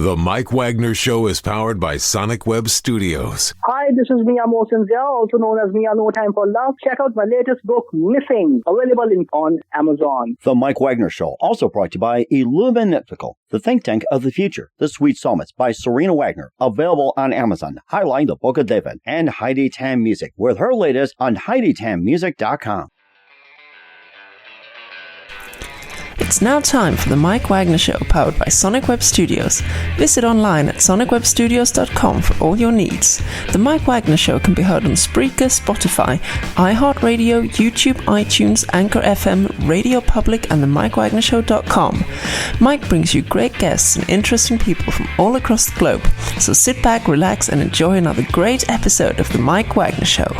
The Mike Wagner Show is powered by Sonic Web Studios. Hi, this is miamiofohio, also known as Mia No Time for Love. Check out my latest book, Missing, available on Amazon. The Mike Wagner Show, also brought to you by Illuminatical, the think tank of the future. The Sweet Psalmist by Serena Wagner, available on Amazon, highlighting the Book of David, and Heidi Tam Music, with her latest on HeidiTamMusic.com. It's now time for the Mike Wagner Show, powered by Sonic Web Studios. Visit online at sonicwebstudios.com for all your needs. The Mike Wagner Show can be heard on Spreaker, Spotify, iHeartradio, YouTube, iTunes, Anchor FM, Radio Public, and themikewagnershow.com. Mike brings you great guests and interesting people from all across the globe. So sit back, relax, and enjoy another great episode of the Mike Wagner Show.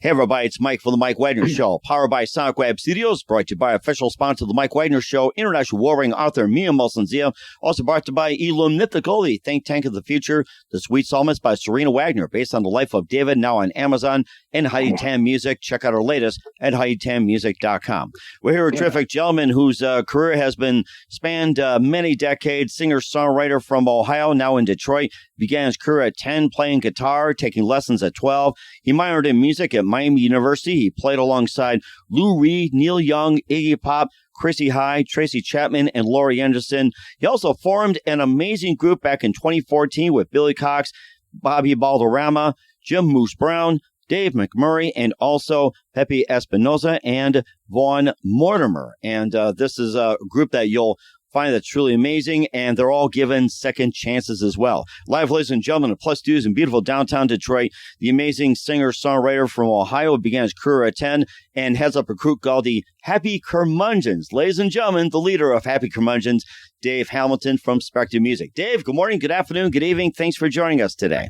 Hey everybody, it's Mike from the Mike Wagner Show, powered by Sonic Web Studios, brought to you by official sponsor of the Mike Wagner Show, international warring author miamiofohio, also brought to you by Illuminatical, the think tank of the future, The Sweet Psalmist by Serena Wagner, based on the life of David, now on Amazon, and Heidi Tam Music. Check out our latest at HeidiTamMusic.com. We're here with a terrific gentleman whose career has been spanned many decades, singer-songwriter from Ohio, now in Detroit. Began his career at 10, playing guitar, taking lessons at 12. He minored in music at Miami University. He played alongside Lou Reed, Neil Young, Iggy Pop, Chrissy Hynde, Tracy Chapman, and Laurie Anderson. He also formed an amazing group back in 2014 with Billy Cox, Bobby Balderrama, Jim Moose Brown, Dave McMurray, and also Pepe Espinoza and Vaughn Mortimer. And this is a group that you'll find that's truly amazing, and they're all given second chances as well. Live, ladies and gentlemen, at Plus Studios in beautiful downtown Detroit, the amazing singer-songwriter from Ohio began his career at 10 and heads up a group called the Happy Curmudgeons. Ladies and gentlemen, the leader of Happy Curmudgeons, Dave Hamilton from Spectramusicgroup. Dave, good morning, good afternoon, good evening. Thanks for joining us today.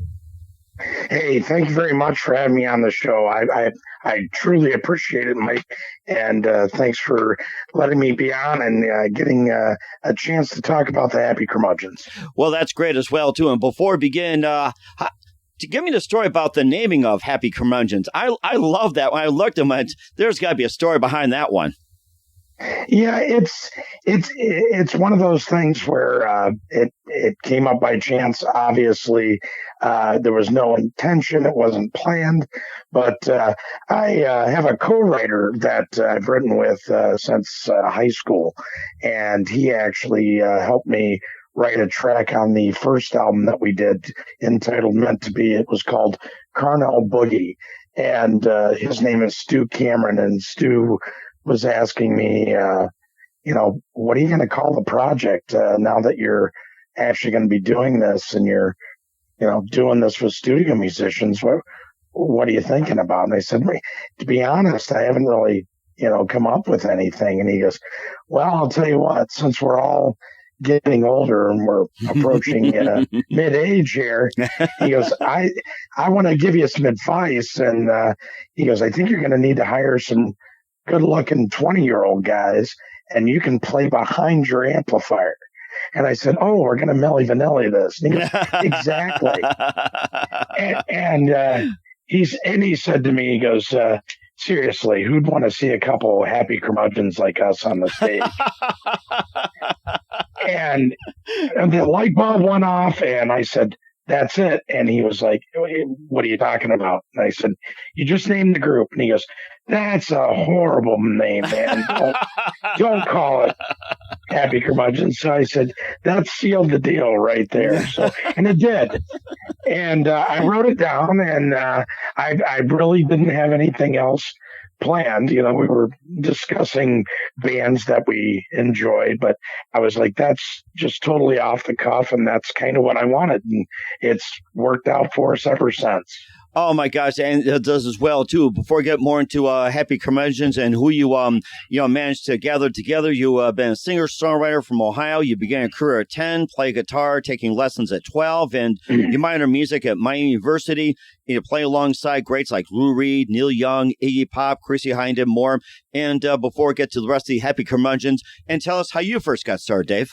Hey, thank you very much for having me on the show. I truly appreciate it, Mike, and thanks for letting me be on and getting a chance to talk about the Happy Curmudgeons. Well, that's great as well, too. And before we begin, to give me the story about the naming of Happy Curmudgeons. I love that. When I looked at them, there's got to be a story behind that one. Yeah, it's one of those things where it came up by chance. Obviously, there was no intention; it wasn't planned. But I have a co-writer that I've written with since high school, and he actually helped me write a track on the first album that we did, entitled "Meant to Be." It was called Carnell Boogie, and his name is Stu Cameron, and Stu was asking me, what are you going to call the project now that you're actually going to be doing this and you're, doing this with studio musicians? What are you thinking about? And I said, to be honest, I haven't really, come up with anything. And he goes, well, I'll tell you what, since we're all getting older and we're approaching mid-age here, he goes, I want to give you some advice. And he goes, I think you're going to need to hire some good-looking 20-year-old guys, and you can play behind your amplifier. And I said, oh, we're going to Milli Vanilli this. And he goes, exactly. and he said to me, he goes, seriously, who'd want to see a couple Happy Curmudgeons like us on the stage? and the light bulb went off, and I said, that's it. And he was like, what are you talking about? And I said, you just named the group. And he goes, that's a horrible name, man. Don't call it Happy Curmudgeons. So I said, that sealed the deal right there. So, and it did. And I wrote it down, and I really didn't have anything else planned. We were discussing bands that we enjoyed, but I was like, that's just totally off the cuff, and that's kind of what I wanted. And it's worked out for us ever since. Oh my gosh, and it does as well too. Before we get more into Happy Curmudgeons and who you managed to gather together, you been a singer-songwriter from Ohio. You began a career at 10, play guitar, taking lessons at 12, and you minored in music at Miami University. You play alongside greats like Lou Reed, Neil Young, Iggy Pop, Chrissy Hynde, and more. And before we get to the rest of the Happy Curmudgeons, and tell us how you first got started, Dave.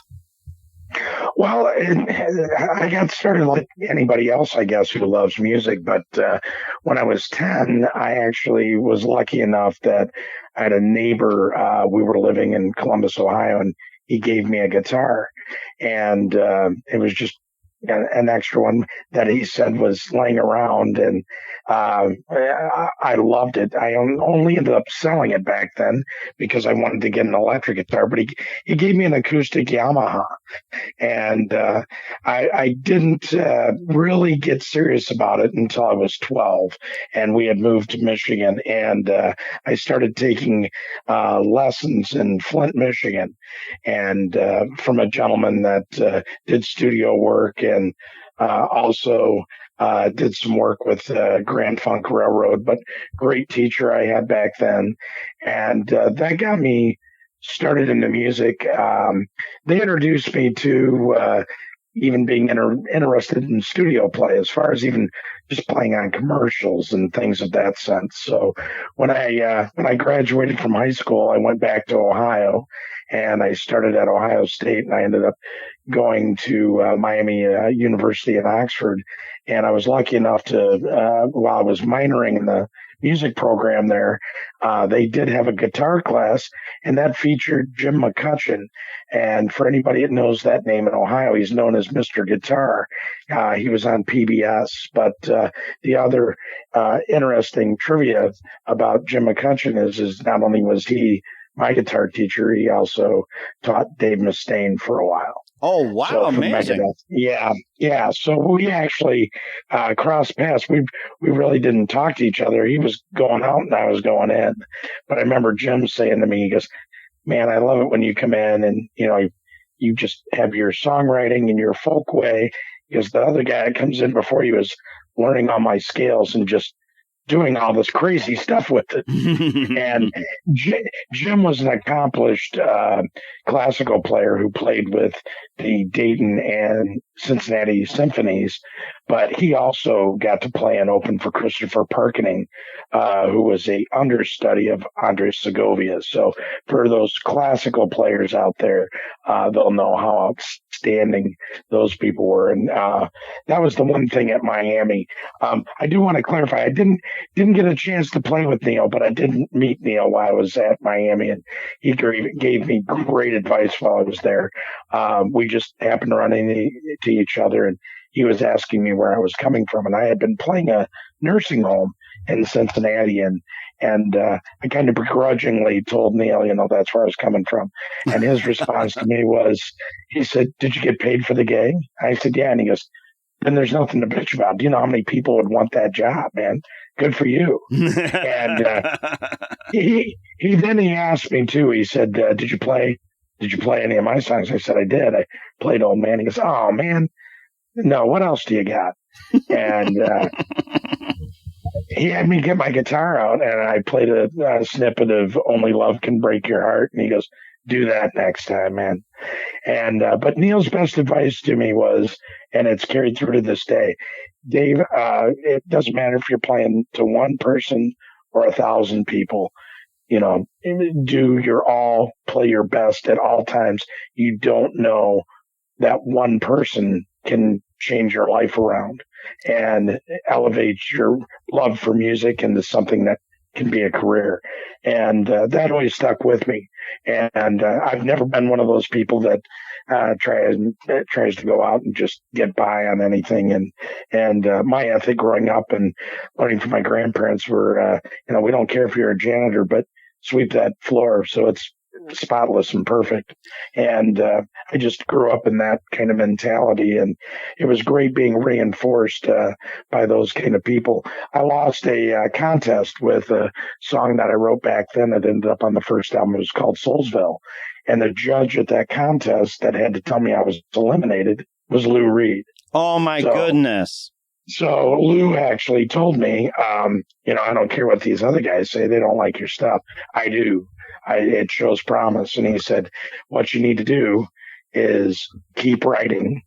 Well, I got started like anybody else, I guess, who loves music. But when I was 10, I actually was lucky enough that I had a neighbor, we were living in Columbus, Ohio, and he gave me a guitar, and it was just an extra one that he said was laying around, and I loved it. I only ended up selling it back then because I wanted to get an electric guitar, but he gave me an acoustic Yamaha, and I didn't really get serious about it until I was 12, and we had moved to Michigan, and I started taking lessons in Flint, Michigan, and from a gentleman that did studio work and also did some work with Grand Funk Railroad, but great teacher I had back then. And that got me started into music. They introduced me to even being interested in studio play, as far as even just playing on commercials and things of that sense. So when I graduated from high school, I went back to Ohio, and I started at Ohio State, and I ended up going to Miami University in Oxford. And I was lucky enough to, while I was minoring in the music program there, they did have a guitar class, and that featured Jim McCutcheon. And for anybody that knows that name in Ohio, he's known as Mr. Guitar. He was on PBS. But the other interesting trivia about Jim McCutcheon is not only was he my guitar teacher, he also taught Dave Mustaine for a while. Oh, wow. So amazing. Megadeth, yeah. So we actually crossed paths. We really didn't talk to each other. He was going out and I was going in. But I remember Jim saying to me, he goes, "Man, I love it when you come in and, you just have your songwriting and your folk way." Because the other guy that comes in before you is learning all my scales and just doing all this crazy stuff with it. And Jim was an accomplished classical player who played with the Dayton and Cincinnati symphonies, but he also got to play and open for Christopher Perkening, who was a understudy of Andres Segovia. So for those classical players out there, they'll know how outstanding those people were. And that was the one thing at Miami. I do want to clarify, I didn't get a chance to play with Neil, but I did meet Neil while I was at Miami, and he gave me great advice while I was there. We just happened to run into each other, and he was asking me where I was coming from, and I had been playing a nursing home in Cincinnati, and I kind of begrudgingly told Neil, that's where I was coming from. And his response to me was, he said, "Did you get paid for the gig?" I said, "Yeah." And he goes, "Then there's nothing to bitch about. Do you know how many people would want that job, man? Good for you." And he asked me too. He said, Did you play any of my songs?" I said, "I did. I played Old Man." He goes, "Oh man, no, what else do you got?" And he had me get my guitar out, and I played a snippet of Only Love Can Break Your Heart. And he goes, "Do that next time, man." And but Neil's best advice to me was, and it's carried through to this day, Dave, it doesn't matter if you're playing to one person or 1,000 people. Do your all, play your best at all times. You don't know that one person can change your life around and elevate your love for music into something that can be a career. And that always stuck with me. And I've never been one of those people that tries to go out and just get by on anything. And my ethic growing up and learning from my grandparents were, we don't care if you're a janitor, but sweep that floor so it's spotless and perfect. And I just grew up in that kind of mentality, and it was great being reinforced by those kind of people. I lost a contest with a song that I wrote back then that ended up on the first album. It was called Soulsville, and the judge at that contest that had to tell me I was eliminated was Lou Reed. Oh my goodness. So Lou actually told me, I don't care what these other guys say. They don't like your stuff. I do. It shows promise. And he said, what you need to do is keep writing,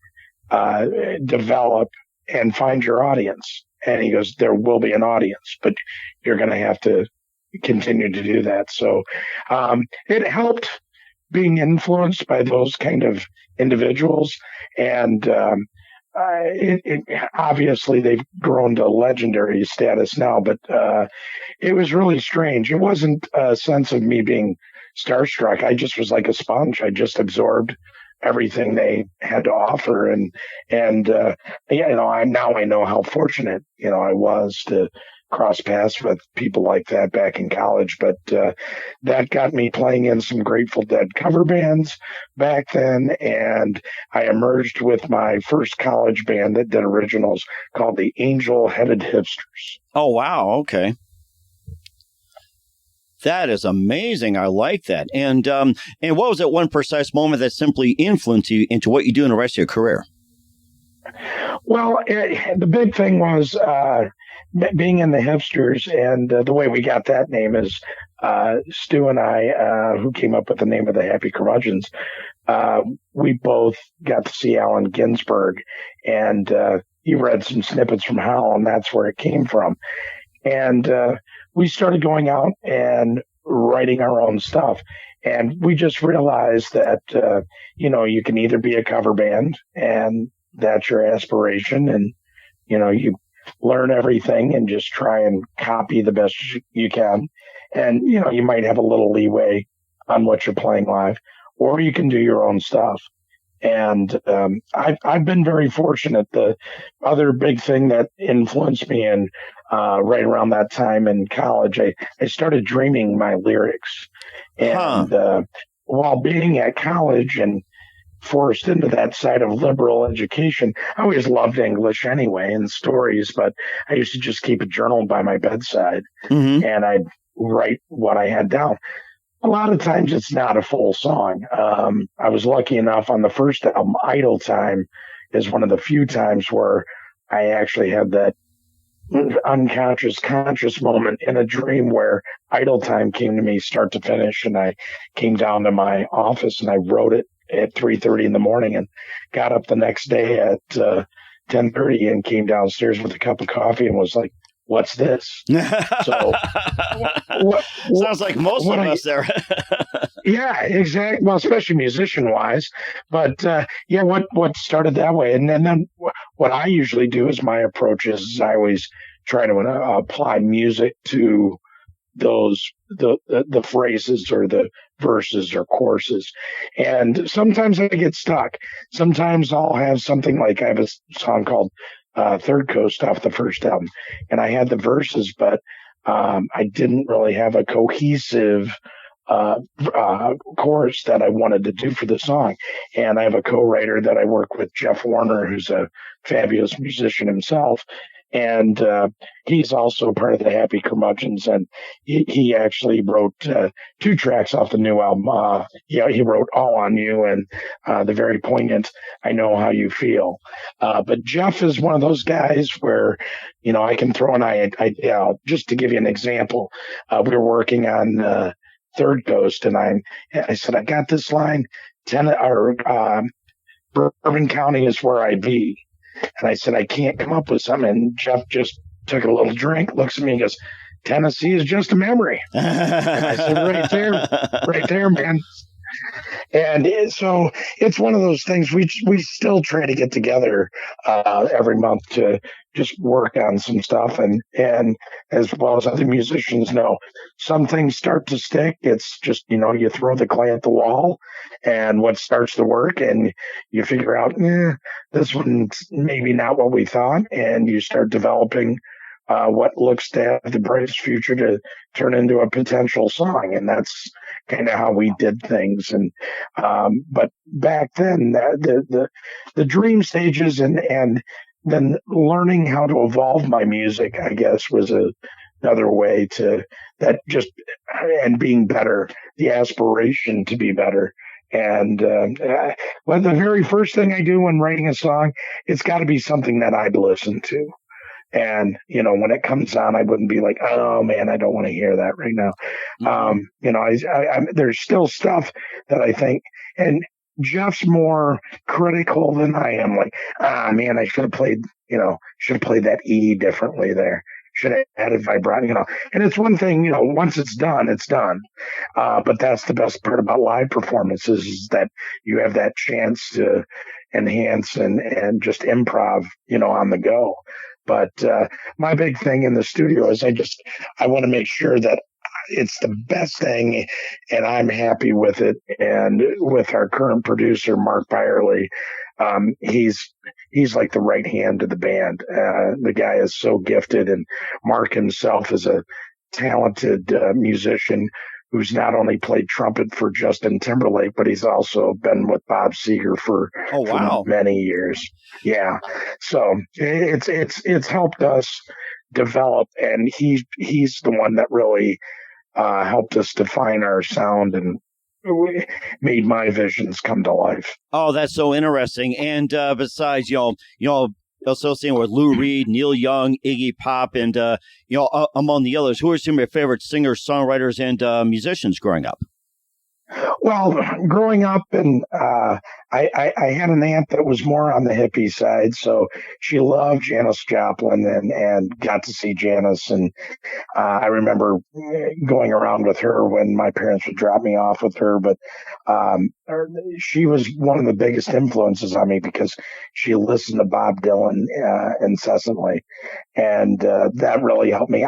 develop, and find your audience. And he goes, there will be an audience, but you're going to have to continue to do that. So it helped being influenced by those kind of individuals. And Obviously they've grown to legendary status now, but it was really strange. It wasn't a sense of me being starstruck. I just was like a sponge. I just absorbed everything they had to offer, and I know how fortunate I was to cross paths with people like that back in college. But that got me playing in some Grateful Dead cover bands back then, and I emerged with my first college band that did originals called the Angel Headed Hipsters. Oh, wow. Okay. That is amazing. I like that. And what was that one precise moment that simply influenced you into what you do in the rest of your career? Well, the big thing was being in the Hipsters, and the way we got that name is Stu and I, who came up with the name of the Happy Curmudgeons, we both got to see Allen Ginsberg, and he read some snippets from Hell, and that's where it came from. And we started going out and writing our own stuff. And we just realized that, you can either be a cover band and that's your aspiration, and, you learn everything and just try and copy the best you can. And, you might have a little leeway on what you're playing live, or you can do your own stuff. And I've been very fortunate. The other big thing that influenced me, and right around that time in college, I started dreaming my lyrics. And while being at college and forced into that side of liberal education, I always loved English anyway and stories, but I used to just keep a journal by my bedside, and I'd write what I had down. A lot of times it's not a full song. I was lucky enough on the first album, Idle Time is one of the few times where I actually had that unconscious, conscious moment in a dream where Idle Time came to me start to finish, and I came down to my office and I wrote it at 3:30 in the morning and got up the next day at 10:30 and came downstairs with a cup of coffee and was like, what's this? So sounds like most of us there. Yeah, exactly. Well, especially musician wise, but what started that way. And then what I usually do is my approach is I always try to apply music to the phrases or the verses or choruses. And sometimes I get stuck. Sometimes I'll have something like I have a song called Third Coast off the first album, and I had the verses, but I didn't really have a cohesive chorus that I wanted to do for the song. And I have a co-writer that I work with, Jeff Warner, who's a fabulous musician himself. And he's also part of the Happy Curmudgeons, and he actually wrote 2 tracks off the new album. He wrote All on You and the very poignant I Know How You Feel. But Jeff is one of those guys where, I can throw an idea out. Just to give you an example, we were working on Third Coast, and I said, I got this line, Bourbon County is where I be. And I said, I can't come up with something. And Jeff just took a little drink, looks at me and goes, Tennessee is just a memory. And I said, right there, man. And so it's one of those things we still try to get together every month to just work on some stuff. And as well as other musicians know, some things start to stick. It's just, you throw the clay at the wall and what starts to work, and you figure out, this one's maybe not what we thought. And you start developing what looks to have the brightest future to turn into a potential song. And that's kind of how we did things. And but back then, the dream stages and then learning how to evolve my music, I guess, was another way to that, just and being better, the aspiration to be better. And the very first thing I do when writing a song, it's got to be something that I'd listen to. And, when it comes on, I wouldn't be like, oh man, I don't want to hear that right now. There's still stuff that I think, and Jeff's more critical than I am. Like, man, I should have played that E differently there. Should have added vibrato, And it's one thing, once it's done, it's done. But that's the best part about live performances, is that you have that chance to, enhance and just improv, on the go. But my big thing in the studio is I want to make sure that it's the best thing and I'm happy with it. And with our current producer, Mark Byerly, he's like the right hand to the band. The guy is so gifted, and Mark himself is a talented musician who's not only played trumpet for Justin Timberlake, but he's also been with Bob Seger for many years. Yeah. So it's helped us develop, and he's the one that really helped us define our sound and made my visions come to life. Oh, that's so interesting. And besides, associating with Lou Reed, Neil Young, Iggy Pop, and among the others, who are some of your favorite singers, songwriters, and musicians growing up? Well, growing up, and I had an aunt that was more on the hippie side, so she loved Janis Joplin and got to see Janis. And I remember going around with her when my parents would drop me off with her. But she was one of the biggest influences on me because she listened to Bob Dylan incessantly, and that really helped me.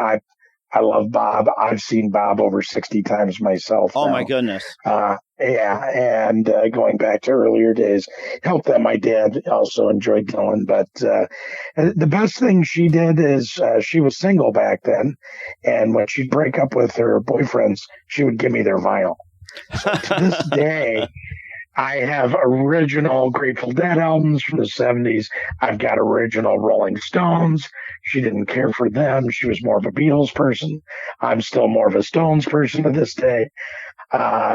I love Bob. I've seen Bob over 60 times myself. Oh, now. My goodness. Yeah. And going back to earlier days, helped that my dad also enjoyed Dylan. But the best thing she did is she was single back then. And when she'd break up with her boyfriends, she would give me their vinyl. So to this day, I have original Grateful Dead albums from the 70s. I've got original Rolling Stones. She didn't care for them. She was more of a Beatles person. I'm still more of a Stones person to this day.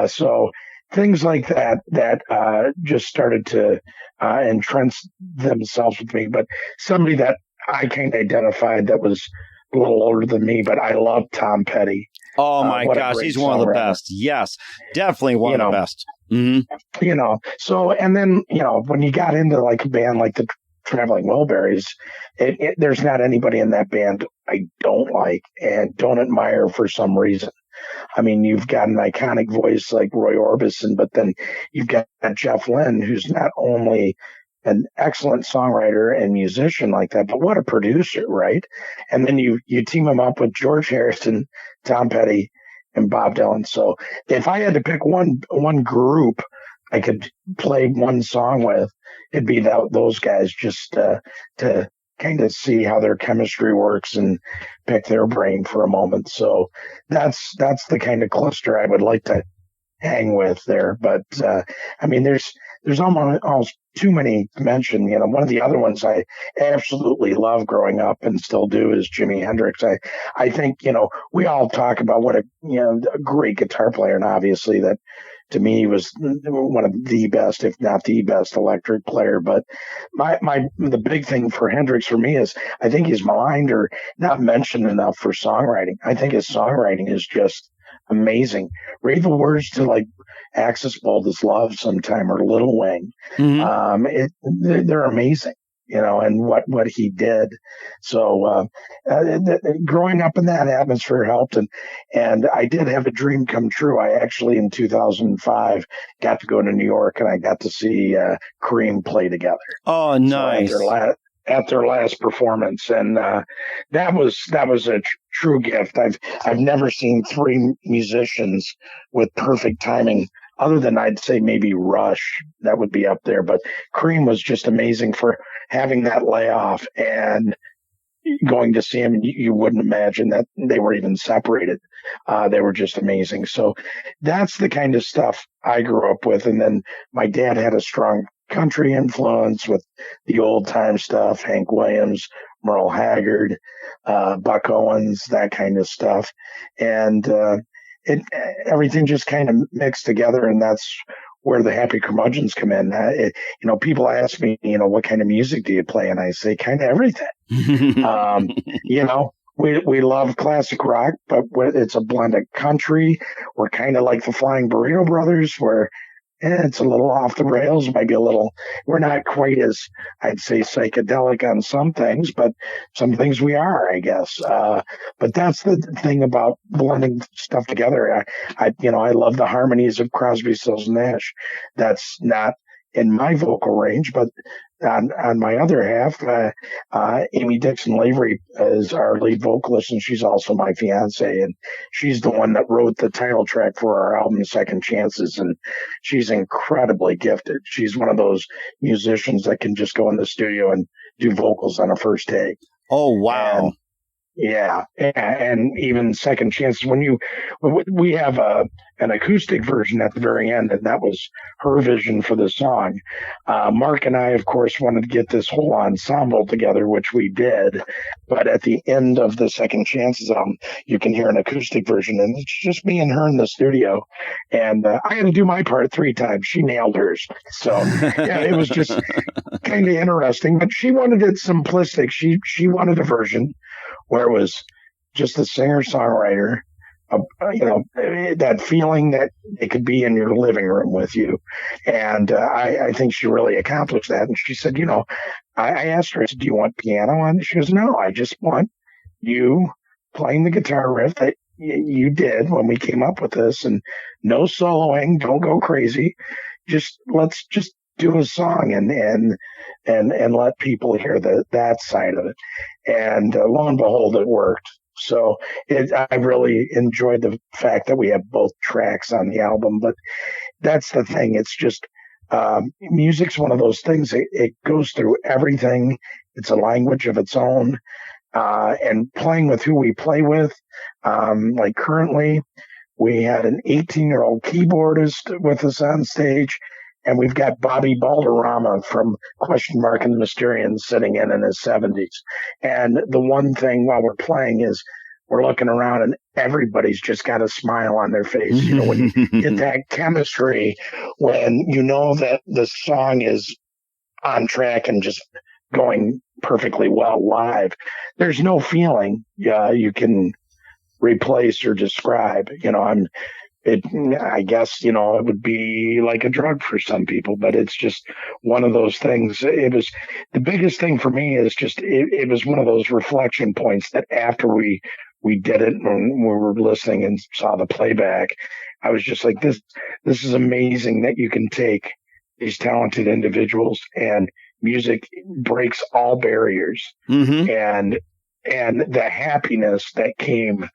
So things like that just started to entrench themselves with me. But somebody that I kind of identified that was a little older than me, but I love Tom Petty. Oh, my gosh. He's one of the best. Yes, definitely one of the best. Mm-hmm. So, and then, when you got into like a band like the Traveling Wilburys, there's not anybody in that band I don't like and don't admire for some reason. I mean, you've got an iconic voice like Roy Orbison, but then you've got Jeff Lynne, who's not only an excellent songwriter and musician like that, but what a producer, right? And then you team him up with George Harrison, Tom Petty, and Bob Dylan. So if I had to pick one group I could play one song with, it'd be those guys, just to kind of see how their chemistry works and pick their brain for a moment. So that's the kind of cluster I would like to hang with there. But I mean, there's almost too many to mention. One of the other ones I absolutely love growing up and still do is Jimi Hendrix. I think, we all talk about what a great guitar player, and obviously that to me was one of the best, if not the best, electric player. But the big thing for Hendrix for me is I think he's maligned or not mentioned enough for songwriting. I think his songwriting is just amazing. Read the words to like Axis Bold as Love sometime or Little Wing. Mm-hmm. They're amazing, and what he did. So growing up in that atmosphere helped. And I did have a dream come true. I actually, in 2005, got to go to New York and I got to see Cream play together. Oh, nice. So at their last performance, and that was a true gift. I've never seen three musicians with perfect timing, other than I'd say maybe Rush. That would be up there, but Cream was just amazing for having that layoff and going to see him. You wouldn't imagine that they were even separated. They were just amazing. So that's the kind of stuff I grew up with. And then my dad had a strong country influence with the old time stuff, Hank Williams, Merle Haggard, Buck Owens, that kind of stuff. And everything just kind of mixed together, and that's where the Happy Curmudgeons come in. People ask me, what kind of music do you play? And I say kind of everything. We love classic rock, but it's a blend of country. We're kind of like the Flying Burrito Brothers, where it's a little off the rails, maybe a little. We're not quite as, I'd say, psychedelic on some things, but some things we are, I guess. But that's the thing about blending stuff together. I love the harmonies of Crosby, Stills, and Nash. That's not in my vocal range, but on my other half, Amy Dixon Lavery is our lead vocalist, and she's also my fiance, and she's the one that wrote the title track for our album, Second Chances, and she's incredibly gifted. She's one of those musicians that can just go in the studio and do vocals on a first take. Oh, wow. And even Second Chances, we have an acoustic version at the very end, and that was her vision for the song. Mark and I, of course, wanted to get this whole ensemble together, which we did. But at the end of the Second Chances album, you can hear an acoustic version, and it's just me and her in the studio. And I had to do my part 3 times. She nailed hers. So yeah, it was just kind of interesting. But she wanted it simplistic. She wanted a version where it was just a singer-songwriter, that feeling that it could be in your living room with you. And I think she really accomplished that. And she said, I asked her, I said, do you want piano on it? She goes, no, I just want you playing the guitar riff that you did when we came up with this, and no soloing, don't go crazy. Let's just do a song and let people hear that side of it. And lo and behold, it worked. So I really enjoyed the fact that we have both tracks on the album. But that's the thing. It's just music's one of those things. It goes through everything. It's a language of its own. And playing with who we play with, like currently, we had an 18-year-old keyboardist with us on stage. And we've got Bobby Balderrama from Question Mark and the Mysterians sitting in his 70s. And the one thing while we're playing is we're looking around and everybody's just got a smile on their face. When you get that chemistry, when you know that the song is on track and just going perfectly well live, there's no feeling you can replace or describe. I guess, it would be like a drug for some people, but it's just one of those things. It was the biggest thing for me is just, it was one of those reflection points that after we did it and we were listening and saw the playback, I was just like, this is amazing that you can take these talented individuals and music breaks all barriers. Mm-hmm. And the happiness that came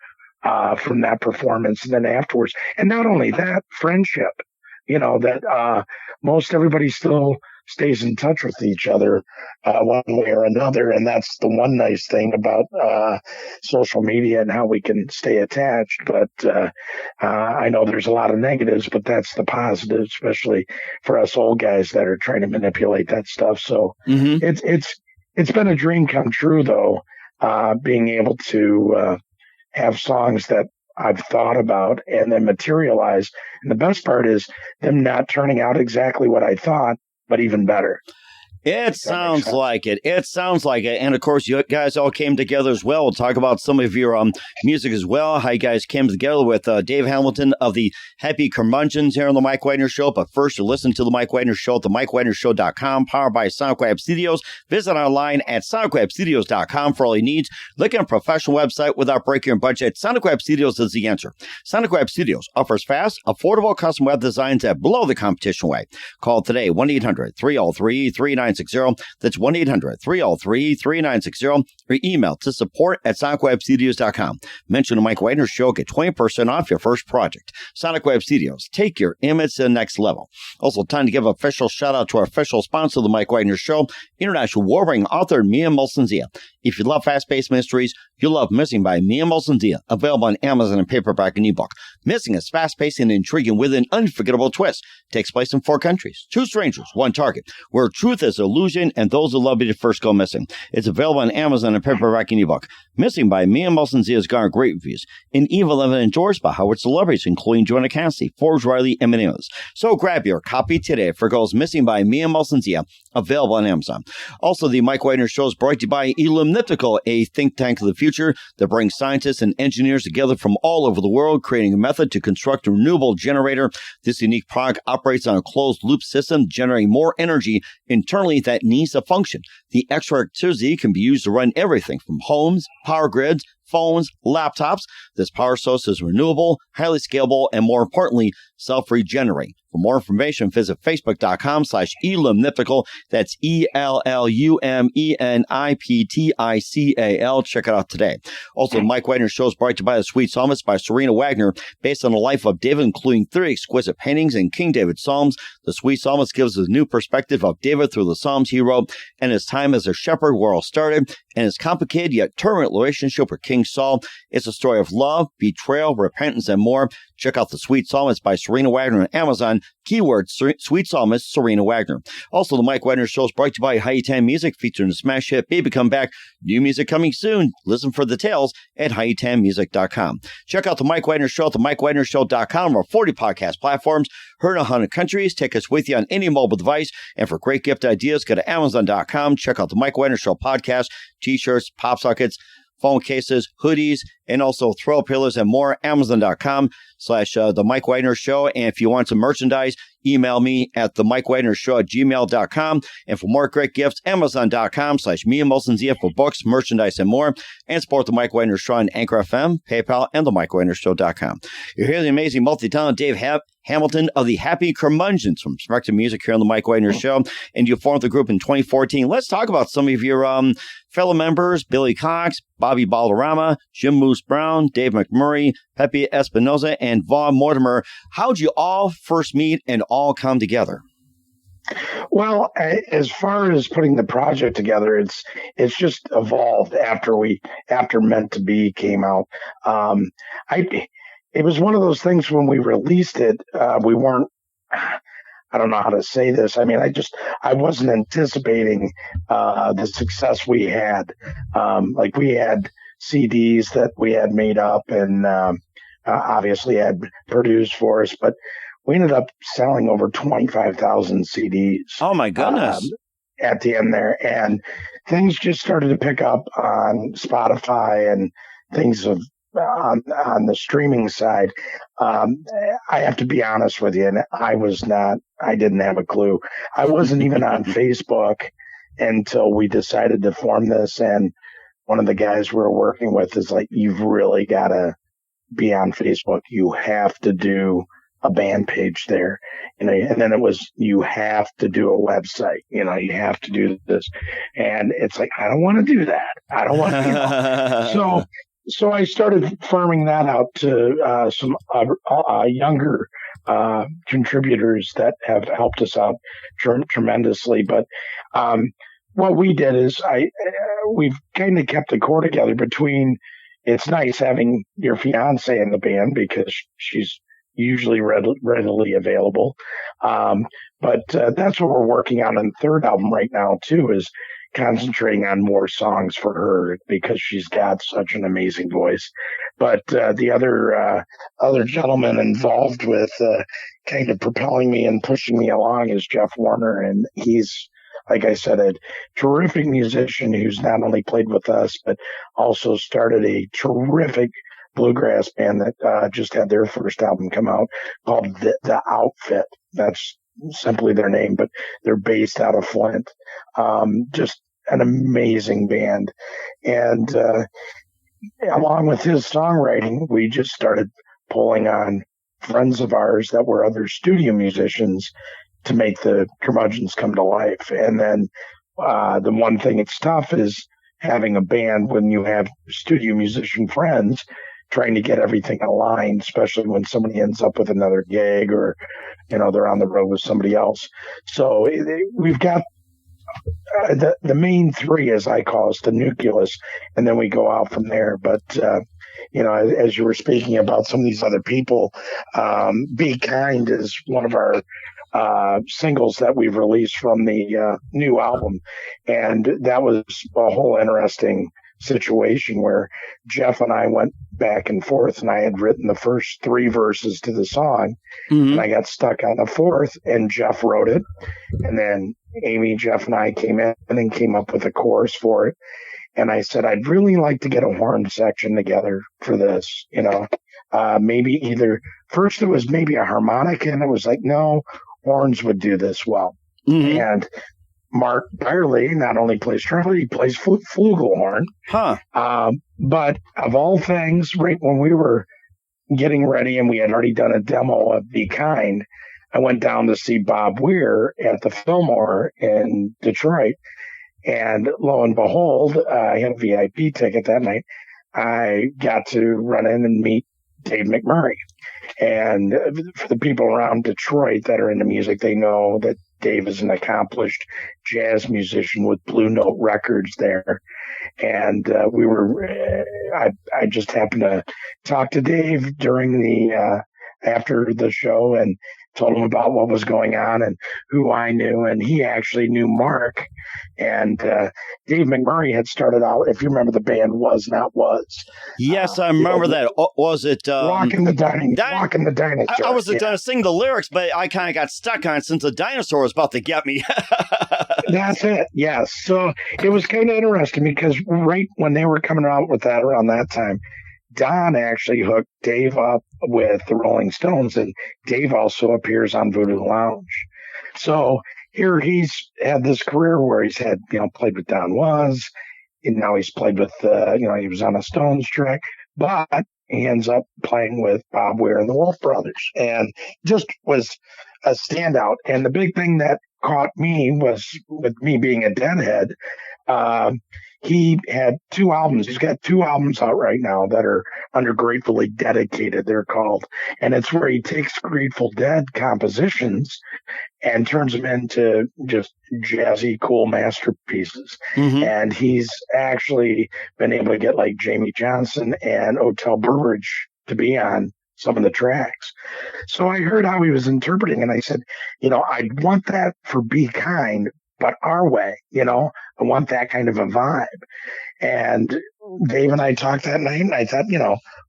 from that performance and then afterwards. And not only that, friendship, that most everybody still stays in touch with each other one way or another. And that's the one nice thing about social media and how we can stay attached. But I know there's a lot of negatives, but that's the positive, especially for us old guys that are trying to manipulate that stuff. So it's been a dream come true, though, being able to have songs that I've thought about and then materialize. And the best part is them not turning out exactly what I thought, but even better. It sounds like it. It sounds like it. And of course, you guys all came together as well. We'll talk about some of your music as well, how you guys came together with Dave Hamilton of the Happy Curmudgeons here on the Mike Wagner Show. But first, you listen to the Mike Wagner Show at themikewagnershow.com, powered by SonicWeb Studios. Visit online at sonicwebstudios.com for all your needs. Look at a professional website without breaking your budget. SonicWeb Studios is the answer. SonicWeb Studios offers fast, affordable custom web designs that blow the competition away. Call today, 1-800-303-3960. That's 1-800-303-3960, or email to support@sonicwebstudios.com. Mention the Mike Wagner Show, get 20% off your first project. Sonic Web Studios, take your image to the next level. Also, time to give an official shout out to our official sponsor of the Mike Wagner Show, international warring author Mia Molson-Zia. If you love fast-paced mysteries, you'll love Missing by Mia Molson-Zia, available on Amazon and paperback and ebook. Missing is fast-paced and intriguing with an unforgettable twist. Takes place in 4 countries, 2 strangers, 1 target, where truth is illusion and those who love you to first go missing. It's available on Amazon and paperback and ebook. Missing by Mia Molson-Zia has garnered great reviews. And even endorsed by Howard celebrities, including Joanna Cassidy, Forbes Riley, and many others. So grab your copy today for Goes Missing by Mia Molson-Zia, available on Amazon. Also, the Mike Wagner Show is brought to you by Illumnitical, a think tank of the future that brings scientists and engineers together from all over the world, creating a method to construct a renewable generator. This unique product operates on a closed-loop system, generating more energy internally that needs to function. The extra electricity can be used to run everything from homes, power grids, phones, laptops. This power source is renewable, highly scalable, and more importantly, self-regenerating. For more information, visit facebook.com/elumniptical. That's ELLUMENIPTICAL. Check it out today. Also, the Mike Wagner Show is brought to you by The Sweet Psalmist by Serena Wagner, based on the life of David, including 3 exquisite paintings in King David Psalms. The Sweet Psalmist gives us a new perspective of David through the Psalms he wrote and his time as a shepherd, where all started, and his complicated yet turbulent relationship with King Saul. It's a story of love, betrayal, repentance, and more. Check out The Sweet Psalmist by Serena Wagner on Amazon. Keyword Sweet Psalmist Serena Wagner. Also, the Mike Wagner Show is brought to you by Hi-Tan featuring the smash hit Baby Come Back. New music coming soon. Listen for the details at hitanmusic.com. Check out the Mike Wagner Show at themikewagnershow.com or 40 podcast platforms. Heard in 100 countries. Take us with you on any mobile device. And for great gift ideas, go to amazon.com. Check out the Mike Wagner Show podcast, t-shirts, pop sockets, phone cases, hoodies, and also throw pillows and more. Amazon.com/The Mike Wagner Show. And if you want some merchandise, email me at themikewagnershow@gmail.com. And for more great gifts, Amazon.com/miamiofohio for books, merchandise, and more. And support the Mike Wagner Show on Anchor FM, PayPal, and themikewagnershow.com. You're hearing the amazing multi-talented Dave Hamilton of the Happy Curmudgeons from Spectramusicgroup here on the Mike Wagner Show. And you formed the group in 2014. Let's talk about some of your fellow members: Billy Cox, Bobby Balderrama, Jim Moose Brown, Dave McMurray, Pepe Espinoza, and Vaughn Mortimer. How'd you all first meet and all come together? Well, as far as putting the project together, it's just evolved after Meant to Be came out. It was one of those things when we released it, we weren't, I don't know how to say this. I mean, I wasn't anticipating the success we had. Like, we had CDs that we had made up and obviously had produced for us, but we ended up selling over 25,000 CDs. Oh, my goodness. At the end there. And things just started to pick up on Spotify and things on the streaming side. I have to be honest with you, and I didn't have a clue. I wasn't even on Facebook until we decided to form this. And one of the guys we were working with is like, you've really got to be on Facebook. You have to do a band page there, and then it was, you have to do a website, you have to do this. And it's like, I don't want to do that. I don't want to, So I started firming that out to some younger contributors that have helped us out tremendously. But what we did is we've kind of kept the core together between. It's nice having your fiance in the band because she's usually readily available. But that's what we're working on in the third album right now too, is concentrating on more songs for her because she's got such an amazing voice. But the other gentleman involved with kind of propelling me and pushing me along is Jeff Warner, and he's, like I said, a terrific musician who's not only played with us but also started a terrific bluegrass band that just had their first album come out called The Outfit. That's simply their name, but they're based out of Flint. Just an amazing band. And along with his songwriting, we just started pulling on friends of ours that were other studio musicians to make the Curmudgeons come to life. And then the one thing that's tough is having a band when you have studio musician friends, trying to get everything aligned, especially when somebody ends up with another gig or, they're on the road with somebody else. So we've got the main three, as I call it, the nucleus, and then we go out from there. But, as you were speaking about some of these other people, Bekind is one of our singles that we've released from the new album. And that was a whole interesting situation where Jeff and I went back and forth, and I had written the first 3 verses to the song, and I got stuck on the 4th, and Jeff wrote it. And then Amy, Jeff, and I came in and came up with a chorus for it. And I said, I'd really like to get a horn section together for this, maybe either first it was maybe a harmonica, and it was like, no, horns would do this well. And Mark Byerly not only plays trumpet, he plays flugelhorn. Huh. But of all things, right when we were getting ready and we had already done a demo of Bekind, I went down to see Bob Weir at the Fillmore in Detroit. And lo and behold, I had a VIP ticket that night. I got to run in and meet Dave McMurray. And for the people around Detroit that are into music, they know that Dave is an accomplished jazz musician with Blue Note Records there. And I just happened to talk to Dave during after the show and told him about what was going on and who I knew. And he actually knew Mark. And Dave McMurray had started out, if you remember the band Was Not Was. Yes, I remember that. Was it... Walking the Dinosaur. I was going to sing the lyrics, but I kind of got stuck on it since the dinosaur was about to get me. That's it, yes. So it was kind of interesting because right when they were coming out with that around that time, Don actually hooked Dave up with the Rolling Stones, and Dave also appears on Voodoo Lounge. So here he's had this career where he's had, played with Don Was, and now he's played with, he was on a Stones track, but he ends up playing with Bob Weir and the Wolf Brothers, and just was a standout. And the big thing that caught me was, with me being a Deadhead, he had 2 albums. He's got 2 albums out right now that are under Gratefully Dedicated, they're called. And it's where he takes Grateful Dead compositions and turns them into just jazzy, cool masterpieces. Mm-hmm. And he's actually been able to get like Jamie Johnson and Otel Burbridge to be on some of the tracks. So I heard how he was interpreting, and I said, I want that for Bekind, but our way, I want that kind of a vibe. And Dave and I talked that night, and I thought,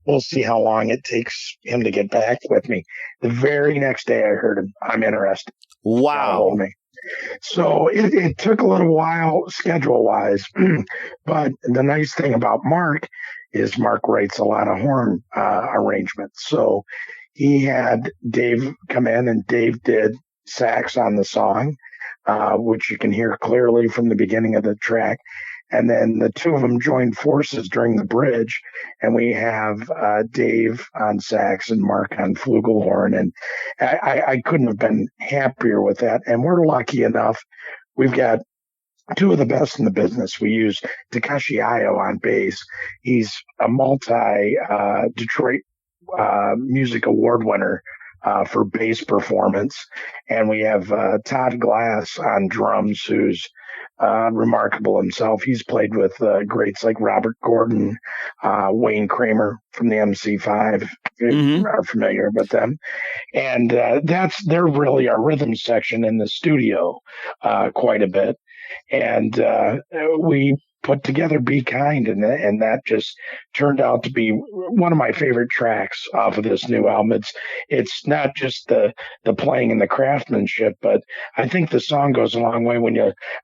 we'll see how long it takes him to get back with me. The very next day I heard him, I'm interested. Wow. So it took a little while schedule-wise, but the nice thing about Mark is Mark writes a lot of horn arrangements. So he had Dave come in, and Dave did sax on the song, which you can hear clearly from the beginning of the track. And then the 2 of them joined forces during the bridge, and we have Dave on sax and Mark on flugelhorn. And I couldn't have been happier with that. And we're lucky enough. We've got 2 of the best in the business. We use Takashi Ayo on bass. He's a multi-Detroit Music Award winner for bass performance. And we have Todd Glass on drums, who's remarkable himself. He's played with greats like Robert Gordon, Wayne Kramer from the MC5, mm-hmm. are familiar with them. And they're really our rhythm section in the studio quite a bit. And we put together Bekind, and that just turned out to be one of my favorite tracks off of this new album. It's not just the playing and the craftsmanship, but I think the song goes a long way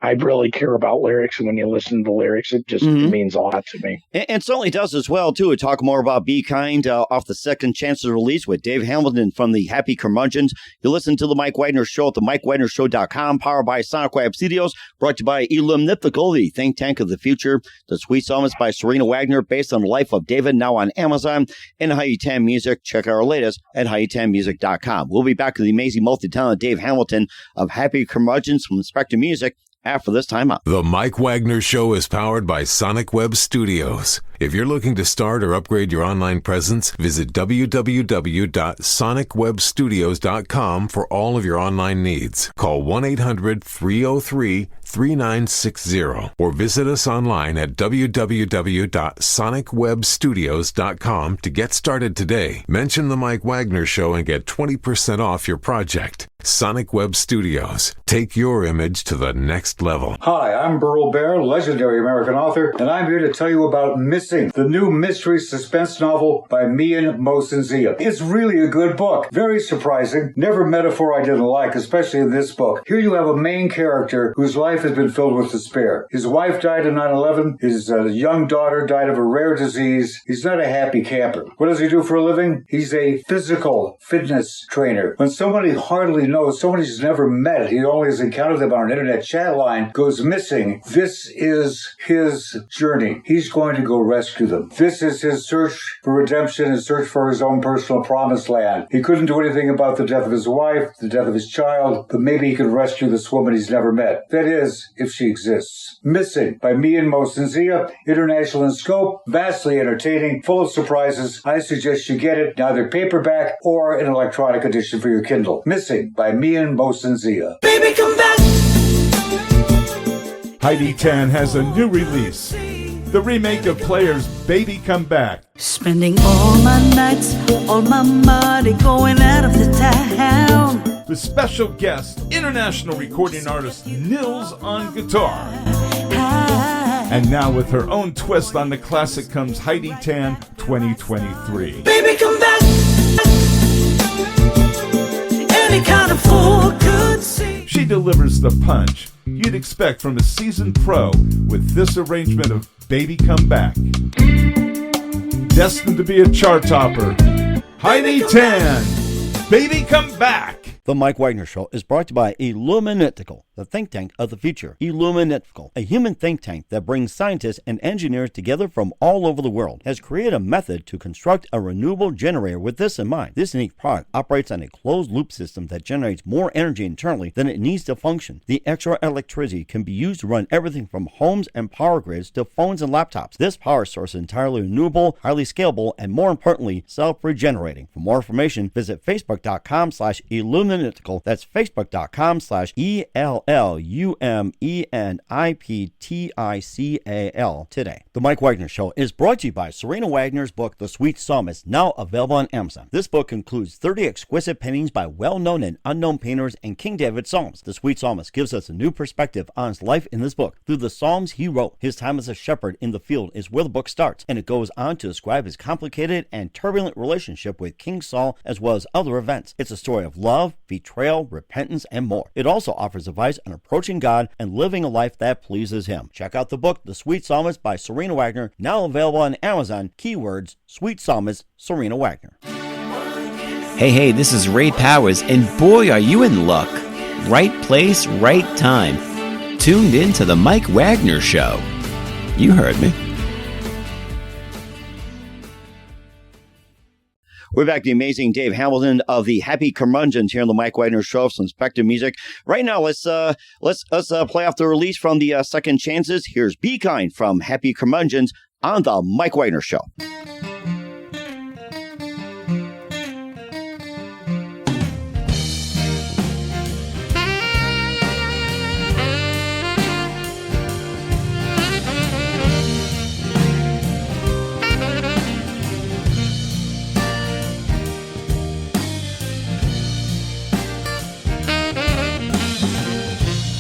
I really care about lyrics, and when you listen to the lyrics, it just mm-hmm. means a lot to me. And certainly does as well, too. We talk more about Bekind off the Second Chances release with Dave Hamilton from the Happy Curmudgeons. You listen to The Mike Wagner Show at themikewagnershow.com, powered by Sonic Web Studios, brought to you by Elam Mythical, the think tank of the future. The Sweet Psalmist by Serena Wagner, based on the life of David, now on Amazon. And Hayutan Music. Check out our latest at hayutanmusic.com. We'll be back with the amazing multi-talented Dave Hamilton of Happy Curmudgeons from Spectramusic after this time up. The Mike Wagner Show is powered by Sonic Web Studios. If you're looking to start or upgrade your online presence, visit www.sonicwebstudios.com for all of your online needs. Call 1-800-303-3960 or visit us online at www.sonicwebstudios.com to get started today. Mention The Mike Wagner Show and get 20% off your project. Sonic Web Studios. Take your image to the next level. Hi, I'm Burl Barer, legendary American author, and I'm here to tell you about Missing, the new mystery suspense novel by miamiofohio. It's really a good book. Very surprising. Never metaphor I didn't like, especially in this book. Here you have a main character whose life has been filled with despair. His wife died in 9/11. His young daughter died of a rare disease. He's not a happy camper. What does he do for a living? He's a physical fitness trainer. When somebody hardly know someone he's never met, he only has encountered them on an internet chat line, goes missing. This is his journey. He's going to go rescue them. This is his search for redemption, his search for his own personal promised land. He couldn't do anything about the death of his wife, the death of his child, but maybe he could rescue this woman he's never met. That is, if she exists. Missing by me and Mosinzia, international in scope, vastly entertaining, full of surprises. I suggest you get it, either paperback or an electronic edition for your Kindle. Missing by me and Mosinzia. Baby, come back. Heidi Tan has a new release, the remake of Player's Baby Come Back. Spending all my nights, all my money going out of the town. With special guest, international recording artist Nils on guitar. And now with her own twist on the classic comes Heidi Tan 2023. Baby, come back. Any kind of fool could see. She delivers the punch you'd expect from a seasoned pro with this arrangement of Baby Come Back. Destined to be a chart topper, Heidi Tan, Baby Come Back. The Mike Wagner Show is brought to you by Illuminatical, the think tank of the future. Illuminatical, a human think tank that brings scientists and engineers together from all over the world, has created a method to construct a renewable generator with this in mind. This unique product operates on a closed-loop system that generates more energy internally than it needs to function. The extra electricity can be used to run everything from homes and power grids to phones and laptops. This power source is entirely renewable, highly scalable, and more importantly, self-regenerating. For more information, visit facebook.com/Illuminatical. That's facebook.com/ELLUMENIPTICAL today. The Mike Wagner Show is brought to you by Serena Wagner's book, The Sweet Psalmist, now available on Amazon. This book includes 30 exquisite paintings by well-known and unknown painters and King David's Psalms. The Sweet Psalmist gives us a new perspective on his life in this book. Through the Psalms he wrote, his time as a shepherd in the field is where the book starts, and it goes on to describe his complicated and turbulent relationship with King Saul as well as other events. It's a story of love, betrayal, repentance, and more. It also offers advice on approaching God and living a life that pleases Him. Check out the book, The Sweet Psalmist by Serena Wagner, now available on Amazon. Keywords, Sweet Psalmist, Serena Wagner. Hey, this is Ray Powers, and boy, are you in luck. Right place, right time. Tuned in to The Mike Wagner Show. You heard me. We're back to the amazing Dave Hamilton of the Happy Curmudgeons here on the Mike Wagner Show, some Spectre music. Right now, let's play off the release from the Second Chances. Here's Bekind from Happy Curmudgeons on the Mike Wagner Show.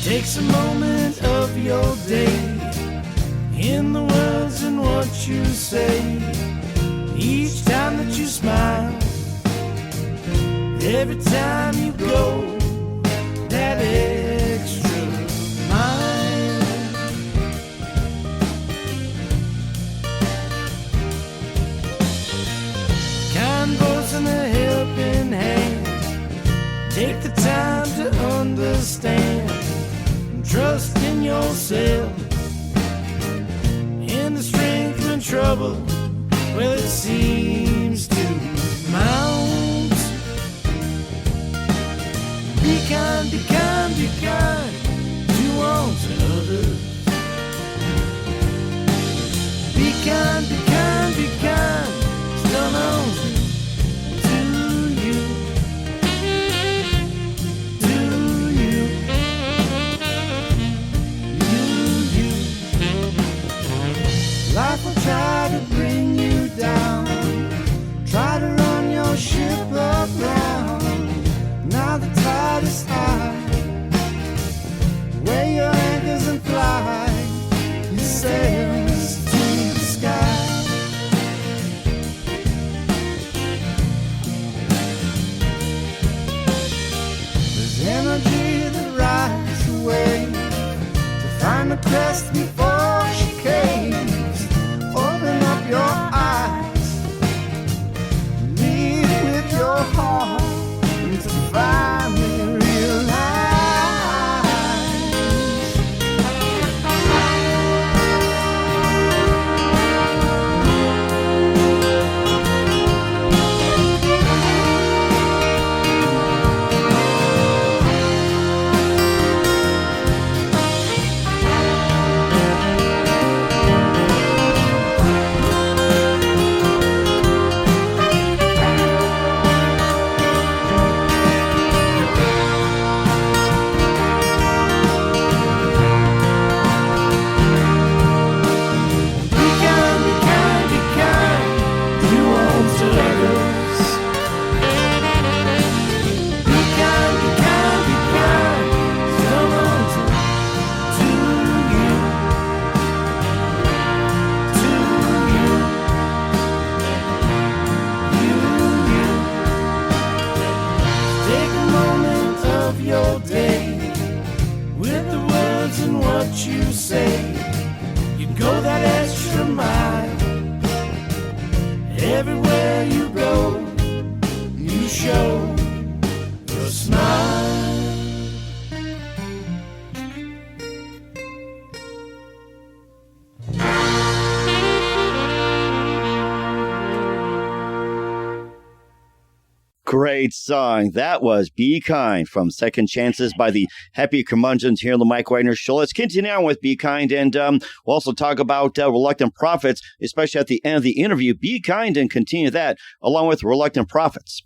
Takes a moment of your day in the words and what you say. Each time that you smile, every time you go that extra mile. Kind words and a helping hand. Take the time to understand. Trust in yourself, in the strength when trouble, well, it seems to mount. Be kind, be kind, be kind to one to others. Be kind, be kind, be kind, still knows to you. Life will try to bring you down, try to run your ship around. Now the tide is high, weigh your anchors and fly. You sails to the sky. There's energy that rides away to find the crest before she came. Open up your eyes, lead with your heart, and to find the Great song. That was Be Kind from Second Chances by the Happy Curmudgeons here on the Mike Wagner Show. Let's continue on with Be Kind, and we'll also talk about Reluctant Prophets, especially at the end of the interview. Be Kind and continue that along with Reluctant Prophets.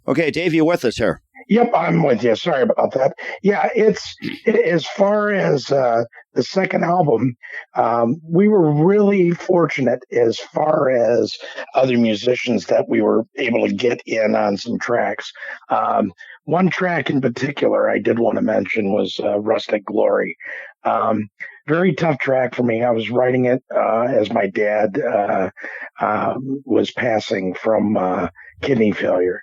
Okay, Dave, you with us here? Yep, I'm with you. Sorry about that. Yeah, it's as far as the second album, we were really fortunate as far as other musicians that we were able to get in on some tracks. One track in particular I did want to mention was Rustic Glory. Very tough track for me. I was writing it as my dad was passing from kidney failure.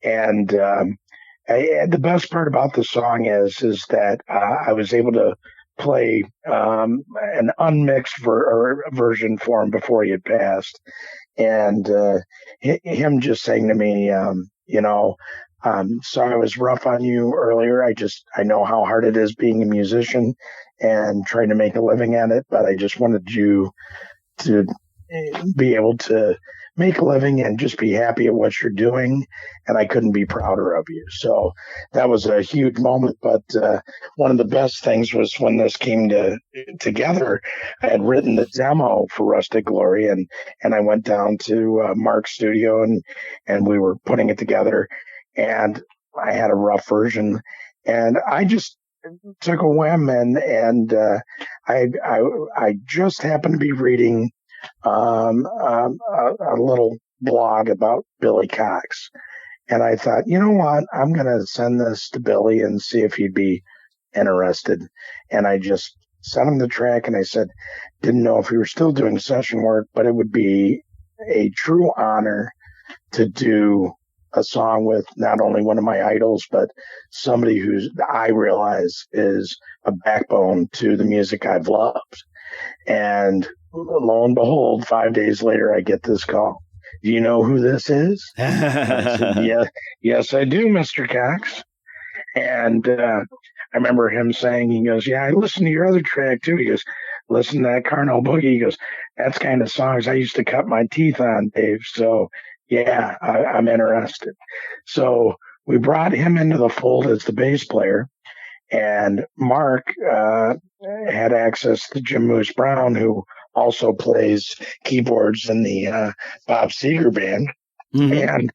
And the best part about the song is that I was able to play an unmixed version for him before he had passed. And him just saying to me, sorry I was rough on you earlier. I know how hard it is being a musician and trying to make a living at it, but I just wanted you to be able to make a living and just be happy at what you're doing. And I couldn't be prouder of you. So that was a huge moment. But one of the best things was when this came together, I had written the demo for Rustic Glory, and I went down to Mark's studio and we were putting it together, and I had a rough version, and I just took a whim and I just happened to be reading a little blog about Billy Cox. And I thought, you know what? I'm going to send this to Billy and see if he'd be interested. And I just sent him the track, and I said, didn't know if he were still doing session work, but it would be a true honor to do a song with not only one of my idols, but somebody who's I realize is a backbone to the music I've loved. And lo and behold, 5 days later, I get this call. Do you know who this is? I said, yes, I do, Mr. Cox. And I remember him saying, he goes, yeah, I listened to your other track too. He goes, listen to that Carnal Boogie. He goes, that's kind of songs I used to cut my teeth on, Dave. So yeah, I'm interested. So we brought him into the fold as the bass player. And Mark had access to Jim Moose Brown, who also plays keyboards in the Bob Seger band. Mm-hmm. And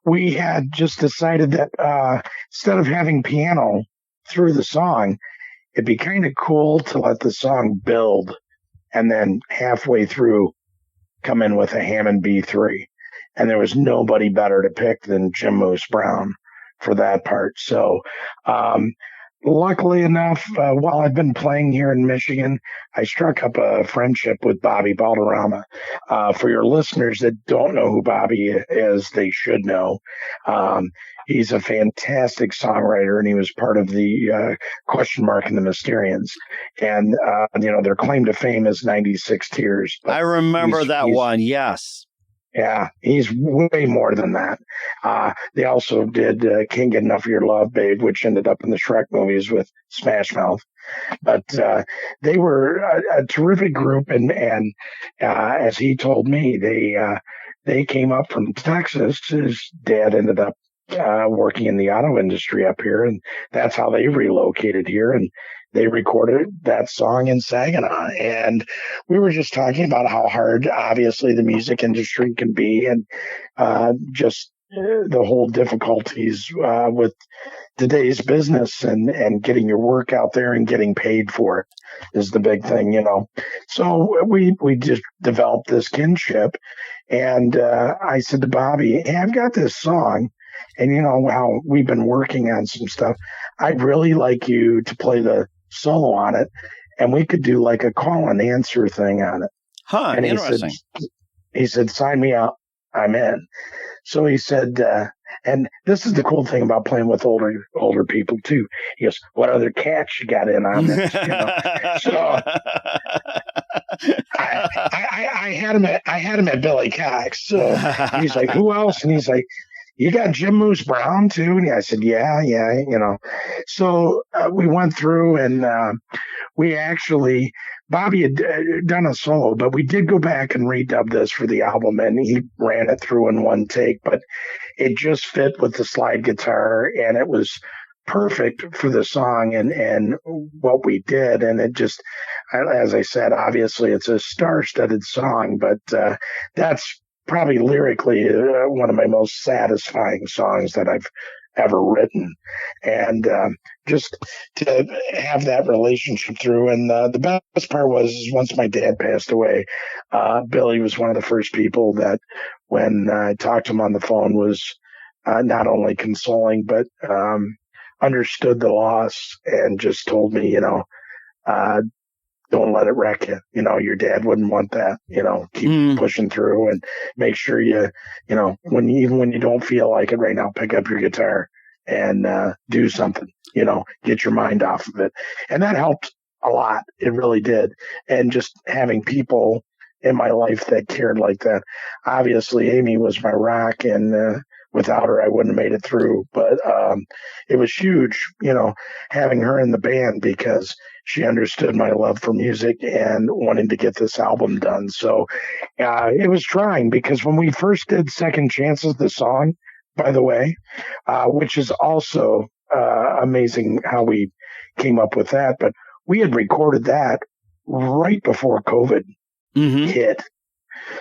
we had just decided that instead of having piano through the song, it'd be kind of cool to let the song build and then halfway through come in with a Hammond B3. And there was nobody better to pick than Jim Moose Brown for that part. So, luckily enough, while I've been playing here in Michigan, I struck up a friendship with Bobby Balderrama. For your listeners that don't know who Bobby is, they should know. He's a fantastic songwriter, and he was part of the Question Mark and the Mysterians. And, their claim to fame is 96 Tears. I remember that one, yes. Yeah, he's way more than that. They also did Can't Get Enough of Your Love, Babe, which ended up in the Shrek movies with Smash Mouth. But they were a terrific group, and as he told me, they came up from Texas. His dad ended up working in the auto industry up here, and that's how they relocated here, and they recorded that song in Saginaw. And we were just talking about how hard, obviously, the music industry can be, and just the whole difficulties with today's business and getting your work out there and getting paid for it is the big thing, So we just developed this kinship. And I said to Bobby, hey, I've got this song. And how we've been working on some stuff. I'd really like you to play the solo on it, and we could do like a call and answer thing on it. Huh, and interesting. He said, sign me up. I'm in. So he said, and this is the cool thing about playing with older people too. He goes, what other cats you got in on this? So I had him at Billy Cox. So he's like, who else? And he's like, you got Jim Moose Brown too? And I said, yeah. So we went through and we actually, Bobby had done a solo, but we did go back and redub this for the album, and he ran it through in one take, but it just fit with the slide guitar, and it was perfect for the song and what we did. And it just, as I said, obviously it's a star-studded song, but that's probably lyrically one of my most satisfying songs that I've ever written. And just to have that relationship through. And the best part was once my dad passed away, Billy was one of the first people that when I talked to him on the phone was not only consoling, but understood the loss and just told me, don't let it wreck you. Your dad wouldn't want that. Keep pushing through and make sure even when you don't feel like it right now, pick up your guitar and do something. Get your mind off of it. And that helped a lot. It really did. And just having people in my life that cared like that. Obviously, Amy was my rock, and without her, I wouldn't have made it through. But it was huge, having her in the band because she understood my love for music and wanting to get this album done. So it was trying because when we first did Second Chances, the song, by the way, which is also amazing how we came up with that. But we had recorded that right before COVID hit.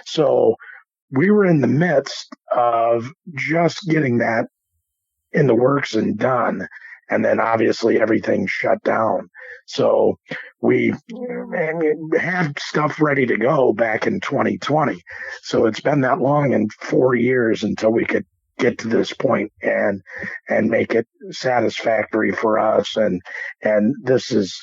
So we were in the midst of just getting that in the works and done. And then obviously everything shut down. So we had stuff ready to go back in 2020. So it's been that long, in 4 years until we could get to this point and make it satisfactory for us. And this has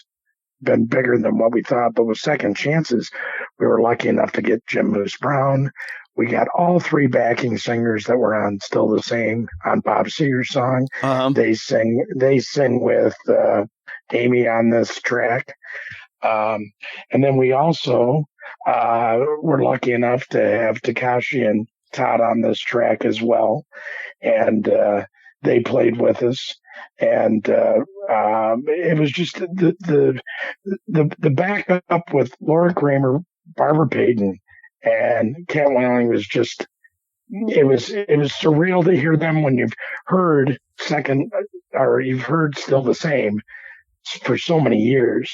been bigger than what we thought. But with Second Chances, we were lucky enough to get Jim Moose Brown. We got all three backing singers that were on Still the Same on Bob Seger's song. They sing with Amy on this track. And then we also were lucky enough to have Takashi and Todd on this track as well. And they played with us. And it was just the backup with Laura Kramer, Barbara Payton, and Cat Willing was just, it was surreal to hear them when you've heard you've heard Still the Same for so many years,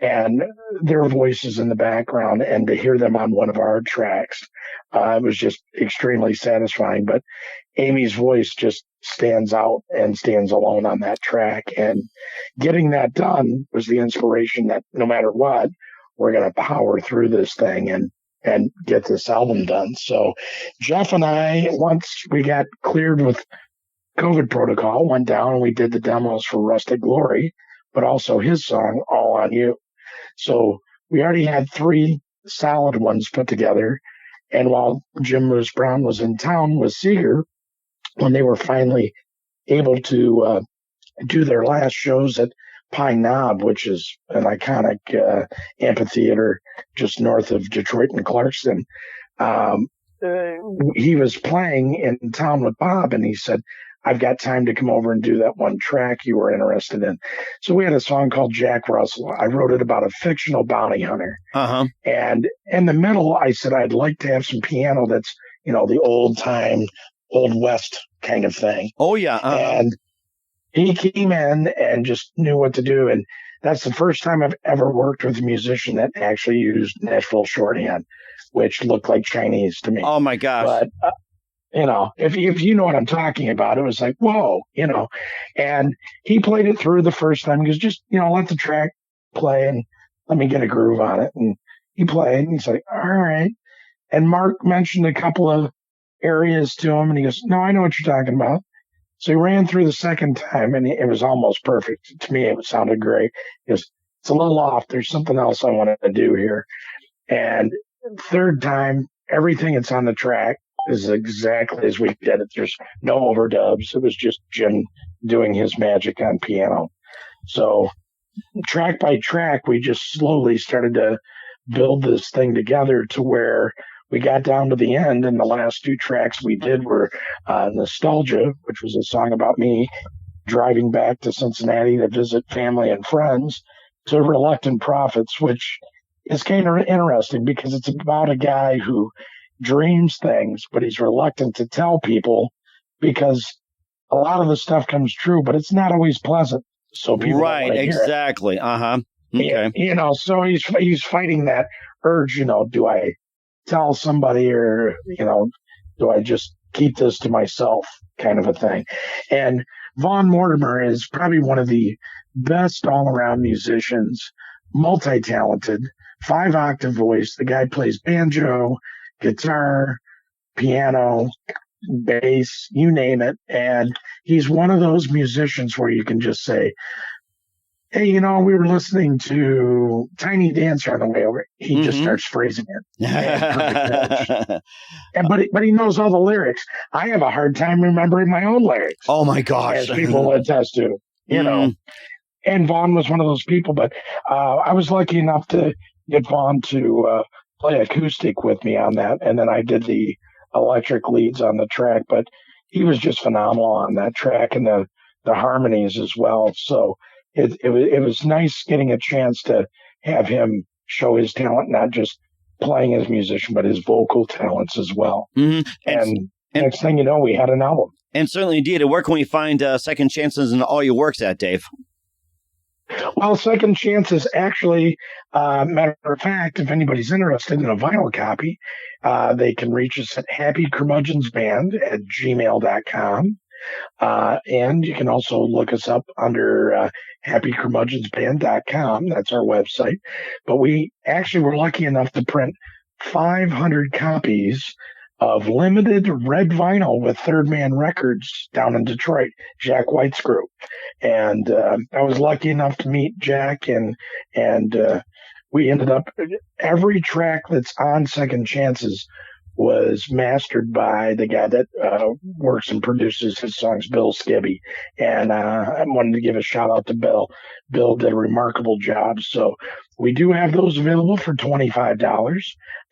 and their voices in the background, and to hear them on one of our tracks, it was just extremely satisfying. But Amy's voice just stands out and stands alone on that track, and getting that done was the inspiration that no matter what, we're going to power through this thing and get this album done. So Jeff and I, once we got cleared with COVID protocol, went down and we did the demos for Rusted Glory, but also his song, All on You. So we already had 3 solid ones put together. And while Jim Moose Brown was in town with Seeger, when they were finally able to do their last shows at Pine Knob, which is an iconic amphitheater just north of Detroit and Clarkston, he was playing in town with Bob, and he said, I've got time to come over and do that one track you were interested in. So we had a song called Jack Russell. I wrote it about a fictional bounty hunter. And in the middle, I said, I'd like to have some piano that's, the old time, Old West kind of thing. Oh, yeah. And he came in and just knew what to do. And that's the first time I've ever worked with a musician that actually used Nashville shorthand, which looked like Chinese to me. Oh, my gosh. But, if you know what I'm talking about, it was like, whoa, and he played it through the first time. He goes, just, let the track play and let me get a groove on it. And he played and he's like, all right. And Mark mentioned a couple of areas to him and he goes, no, I know what you're talking about. So he ran through the second time and it was almost perfect. To me, it sounded great. He goes, it's a little off. There's something else I wanted to do here. And third time, everything that's on the track is exactly as we did it. There's no overdubs. It was just Jim doing his magic on piano. So track by track, we just slowly started to build this thing together to where we got down to the end, and the last 2 tracks we did were Nostalgia, which was a song about me driving back to Cincinnati to visit family and friends, to Reluctant Prophets, which is kind of interesting because it's about a guy who dreams things, but he's reluctant to tell people because a lot of the stuff comes true, but it's not always pleasant. So people right, exactly. Okay. So he's fighting that urge, do I tell somebody or, do I just keep this to myself kind of a thing. And Vaughn Mortimer is probably one of the best all-around musicians, multi-talented, 5-octave voice. The guy plays banjo, guitar, piano, bass, you name it. And he's one of those musicians where you can just say, hey, we were listening to Tiny Dancer on the way over. He just starts phrasing it. But he knows all the lyrics. I have a hard time remembering my own lyrics. Oh, my gosh. As people will attest to, And Vaughn was one of those people. But I was lucky enough to get Vaughn to play acoustic with me on that. And then I did the electric leads on the track. But he was just phenomenal on that track and the harmonies as well. So it was nice getting a chance to have him show his talent, not just playing as a musician, but his vocal talents as well. Mm-hmm. And next thing you know, we had an album. And certainly indeed. Where can we find Second Chances and all your works at, Dave? Well, Second Chances, actually, matter of fact, if anybody's interested in a vinyl copy, they can reach us at happycurmudgeonsband@gmail.com. And you can also look us up under happycurmudgeonsband.com. That's our website. But we actually were lucky enough to print 500 copies of limited red vinyl with Third Man Records down in Detroit, Jack White's group. And I was lucky enough to meet Jack, and we ended up, every track that's on Second Chances was mastered by the guy that works and produces his songs, Bill Skibby. And I wanted to give a shout out to Bill. Bill did a remarkable job. So we do have those available for $25,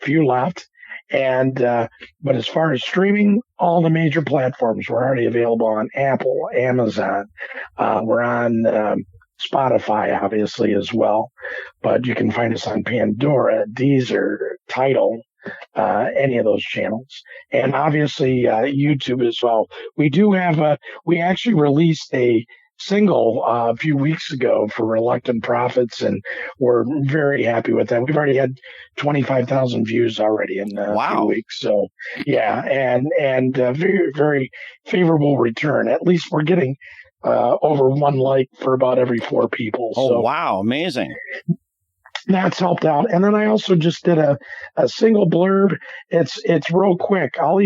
few left. And but as far as streaming, all the major platforms, we're already available on Apple, Amazon. We're on Spotify, obviously, as well. But you can find us on Pandora, Deezer, Tidal, any of those channels, and obviously YouTube as well. We do have we actually released a single a few weeks ago for Reluctant Prophets, and we're very happy with that. We've already had 25,000 views already in a few weeks. So yeah, and very, very favorable return. At least we're getting over one like for about every 4 people. Oh, wow. Amazing. That's helped out. And then I also just did a single blurb. It's real quick. I'll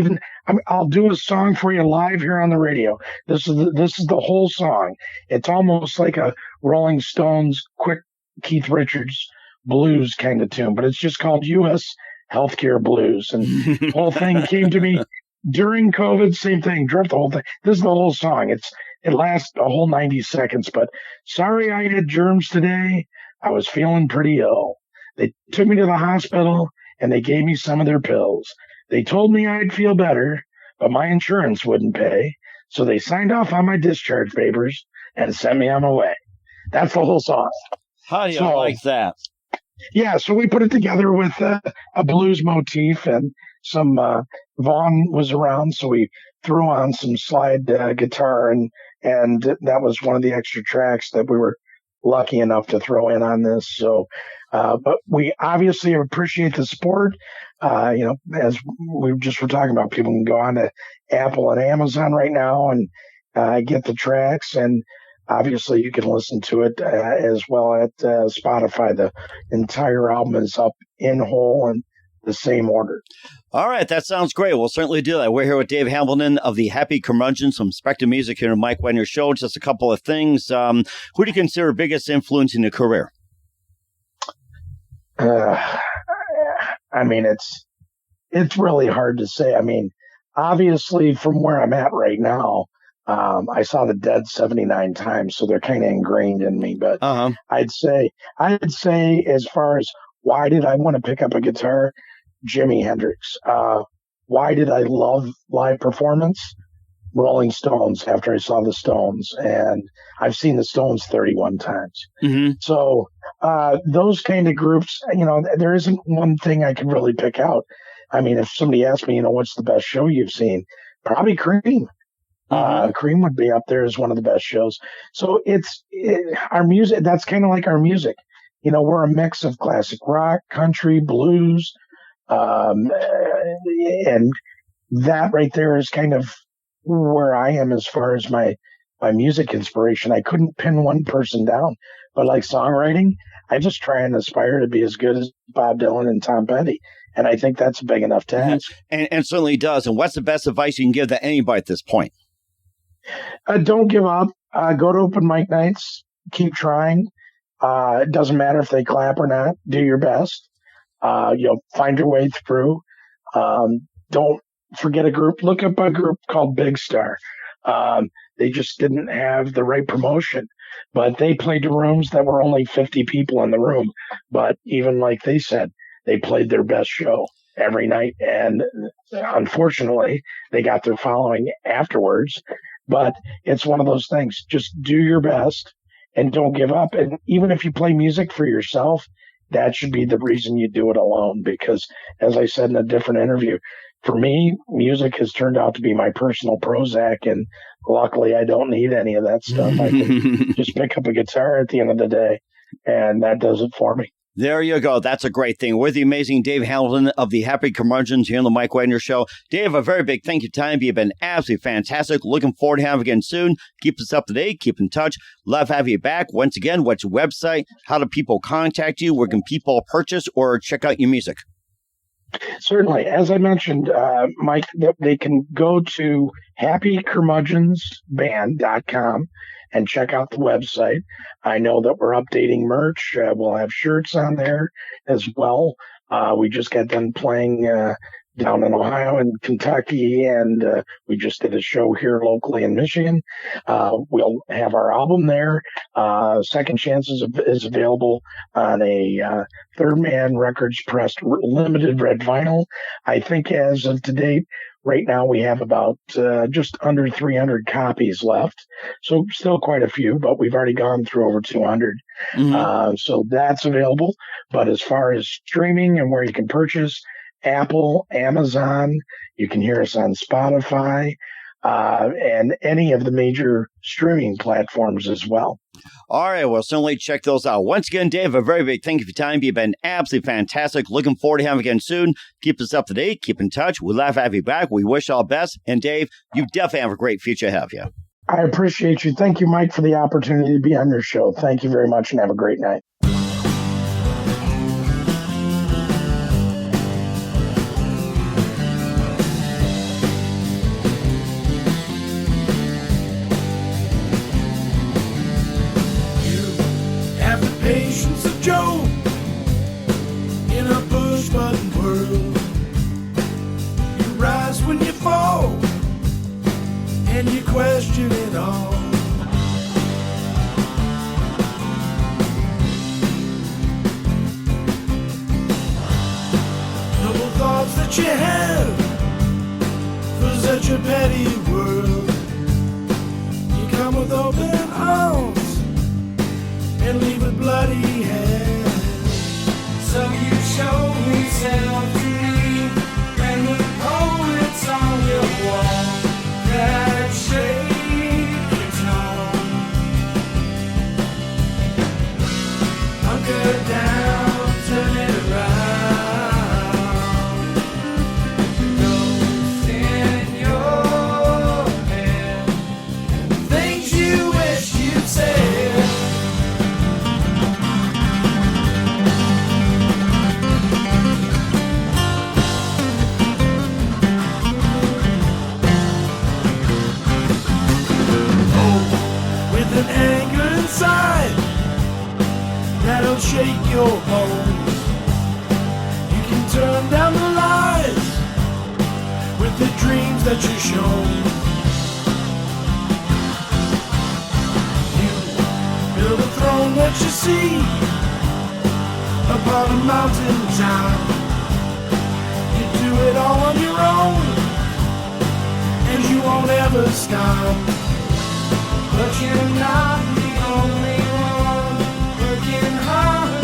do a song for you live here on the radio. This is the whole song. It's almost like a Rolling Stones quick Keith Richards blues kind of tune, but it's just called U.S. Healthcare Blues. And the whole thing came to me during COVID. Same thing. Dropped the whole thing. This is the whole song. It lasts a whole 90 seconds. But sorry I had germs today. I was feeling pretty ill. They took me to the hospital and they gave me some of their pills. They told me I'd feel better, but my insurance wouldn't pay. So they signed off on my discharge papers and sent me on my way. That's the whole song. How do you like that? Yeah, so we put it together with a blues motif, and some Vaughn was around, so we threw on some slide guitar, and that was one of the extra tracks that we were lucky enough to throw in on this. So, but we obviously appreciate the support. As we just were talking about, people can go on to Apple and Amazon right now and get the tracks, and obviously you can listen to it as well at Spotify. The entire album is up in whole and the same order. All right, that sounds great. We'll certainly do that. We're here with Dave Hamilton of the Happy Curmudgeons from Spectre Music here in Mike Wagner Show. Just a couple of things. Who do you consider biggest influence in your career? It's really hard to say. Obviously, from where I'm at right now, I saw the Dead 79 times, so they're kind of ingrained in me. But I'd say as far as why did I want to pick up a guitar, Jimi Hendrix. Why did I love live performance? Rolling Stones, after I saw the Stones. And I've seen the Stones 31 times. Mm-hmm. So those kind of groups, there isn't one thing I can really pick out. I mean, if somebody asked me, what's the best show you've seen? Probably Cream. Cream would be up there as one of the best shows. So our music, that's kind of like our music. We're a mix of classic rock, country, blues, and that right there is kind of where I am as far as my music inspiration. I couldn't pin one person down, but like songwriting, I just try and aspire to be as good as Bob Dylan and Tom Petty. And I think that's a big enough task. And certainly does. And what's the best advice you can give to anybody at this point? Don't give up. Go to open mic nights. Keep trying. It doesn't matter if they clap or not. Do your best. Find your way through. Don't forget a group. Look up a group called Big Star. They just didn't have the right promotion, but they played to rooms that were only 50 people in the room. But even like they said, they played their best show every night. And unfortunately, they got their following afterwards. But it's one of those things. Just do your best and don't give up. And even if you play music for yourself, that should be the reason you do it alone. Because as I said in a different interview, for me, music has turned out to be my personal Prozac. And luckily, I don't need any of that stuff. I can just pick up a guitar at the end of the day, and that does it for me. There you go. That's a great thing. We're the amazing Dave Hamilton of the Happy Curmudgeons here on the Mike Wagner Show. Dave, a very big thank you time. You've been absolutely fantastic. Looking forward to having you again soon. Keep us up to date. Keep in touch. Love having you back. Once again, what's your website? How do people contact you? Where can people purchase or check out your music? Certainly. As I mentioned, Mike, they can go to happycurmudgeonsband.com and check out the website. I know that we're updating merch. We'll have shirts on there as well. We just got done playing down in Ohio and Kentucky, and we just did a show here locally in Michigan. We'll have our album there. Second Chances is available on a Third Man Records pressed limited red vinyl. I think as of to date, right now we have about just under 300 copies left. So still quite a few, but we've already gone through over 200. So that's available. But as far as streaming and where you can purchase, Apple, Amazon, you can hear us on Spotify, and any of the major streaming platforms as well. All right, well, certainly check those out. Once again, Dave, a very big thank you for your time. You've been absolutely fantastic. Looking forward to having you again soon. Keep us up to date. Keep in touch. We'd love to have you back. We wish all the best. And Dave, you definitely have a great future ahead of you. I appreciate you. Thank you, Mike, for the opportunity to be on your show. Thank you very much, and have a great night. Patience of Job in a push-button world. You rise when you fall, and you question it all. Double thoughts that you have for such a petty world. You come with open arms and leave a bloody hand. So you show yourself to me, and the poets on your wall that shake your tone. Hunker down, turn it around. Ghosts in your head, things you wish you'd said. Anger inside that'll shake your bones. You can turn down the lies with the dreams that you show. You build a throne that you see upon a mountain top. You do it all on your own, and you won't ever stop. But you're not the only one working hard.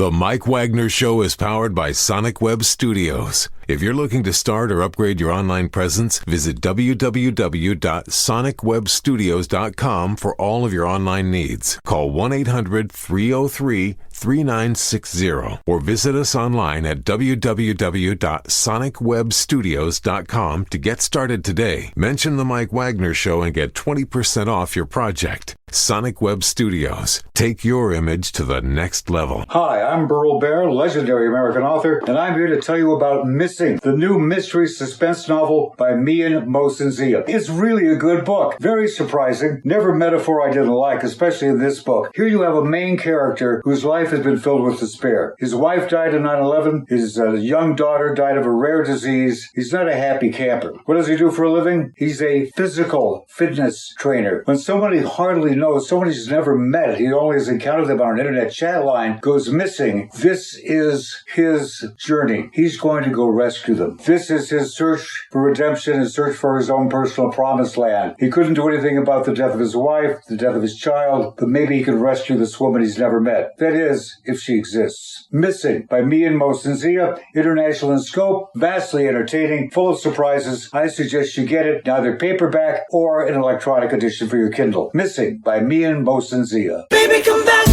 The Mike Wagner Show is powered by Sonic Web Studios. If you're looking to start or upgrade your online presence, visit www.sonicwebstudios.com for all of your online needs. Call 1-800-303-3960 or visit us online at www.sonicwebstudios.com to get started today. Mention The Mike Wagner Show and get 20% off your project. Sonic Web Studios. Take your image to the next level. Hi, I'm Burl Bear, legendary American author, and I'm here to tell you about Missing, the new mystery suspense novel by miamiofohio. It's really a good book. Very surprising. Never metaphor I didn't like, especially in this book. Here you have a main character whose life has been filled with despair. His wife died in 9/11. His young daughter died of a rare disease. He's not a happy camper. What does he do for a living? He's a physical fitness trainer. When somebody hardly knows, someone he's never met, he only has encountered them on an internet chat line, goes missing, this is his journey. He's going to go rescue them. This is his search for redemption, his search for his own personal promised land. He couldn't do anything about the death of his wife, the death of his child, but maybe he could rescue this woman he's never met. That is, if she exists. Missing by miamiofohio, international in scope, vastly entertaining, full of surprises. I suggest you get it, either paperback or an electronic edition for your Kindle. Missing by miamiofohio. Baby, come back.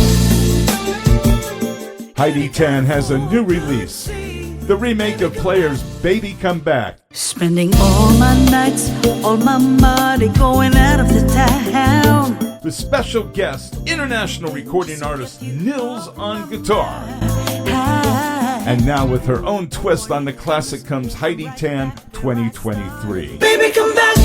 Heidi Tan has a new release. The remake of Player's Baby Come Back. Spending all my nights, all my money going out of the town. With special guest, international recording artist Nils on guitar. And now with her own twist on the classic comes Heidi Tan 2023. Baby, come back.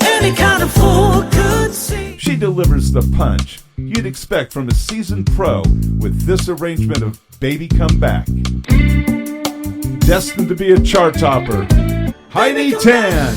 Any kind of fool could see. She delivers the punch you'd expect from a seasoned pro with this arrangement of Baby Come Back. Destined to be a chart topper, Heidi Tan,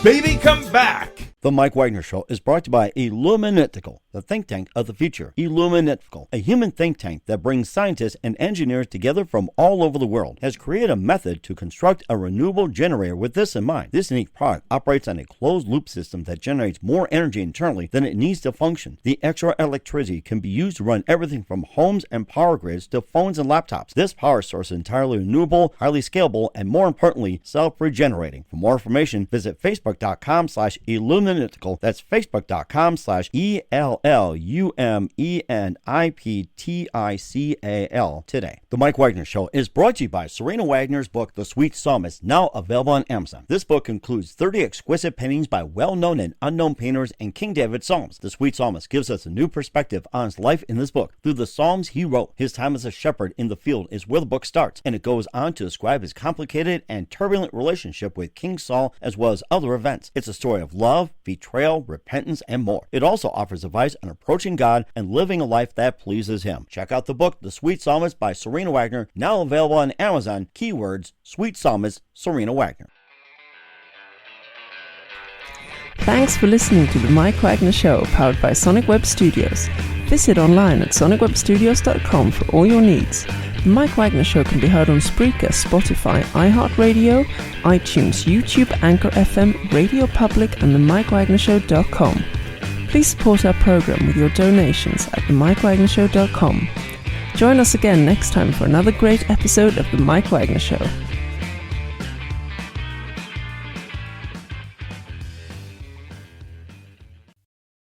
Baby Come Back. The Mike Wagner Show is brought to you by Illuminatical, the think tank of the future. Illuminatical, a human think tank that brings scientists and engineers together from all over the world, has created a method to construct a renewable generator with this in mind. This unique product operates on a closed-loop system that generates more energy internally than it needs to function. The extra electricity can be used to run everything from homes and power grids to phones and laptops. This power source is entirely renewable, highly scalable, and more importantly, self-regenerating. For more information, visit facebook.com/illuminatical. That's facebook.com/ELLUMENIPTICAL today. The Mike Wagner Show is brought to you by Serena Wagner's book, The Sweet Psalmist, now available on Amazon. This book includes 30 exquisite paintings by well-known and unknown painters and King David Psalms. The Sweet Psalmist gives us a new perspective on his life in this book. Through the Psalms he wrote, his time as a shepherd in the field is where the book starts, and it goes on to describe his complicated and turbulent relationship with King Saul as well as other events. It's a story of love, betrayal, repentance, and more. It also offers advice on approaching God and living a life that pleases Him. Check out the book, The Sweet Psalmist by Serena Wagner, now available on Amazon. Keywords, Sweet Psalmist, Serena Wagner. Thanks for listening to The Mike Wagner Show, powered by Sonic Web Studios. Visit online at sonicwebstudios.com for all your needs. The Mike Wagner Show can be heard on Spreaker, Spotify, iHeartradio, iTunes, YouTube, Anchor FM, Radio Public, and themikewagnershow.com. Please support our program with your donations at themikewagnershow.com. Join us again next time for another great episode of The Mike Wagner Show.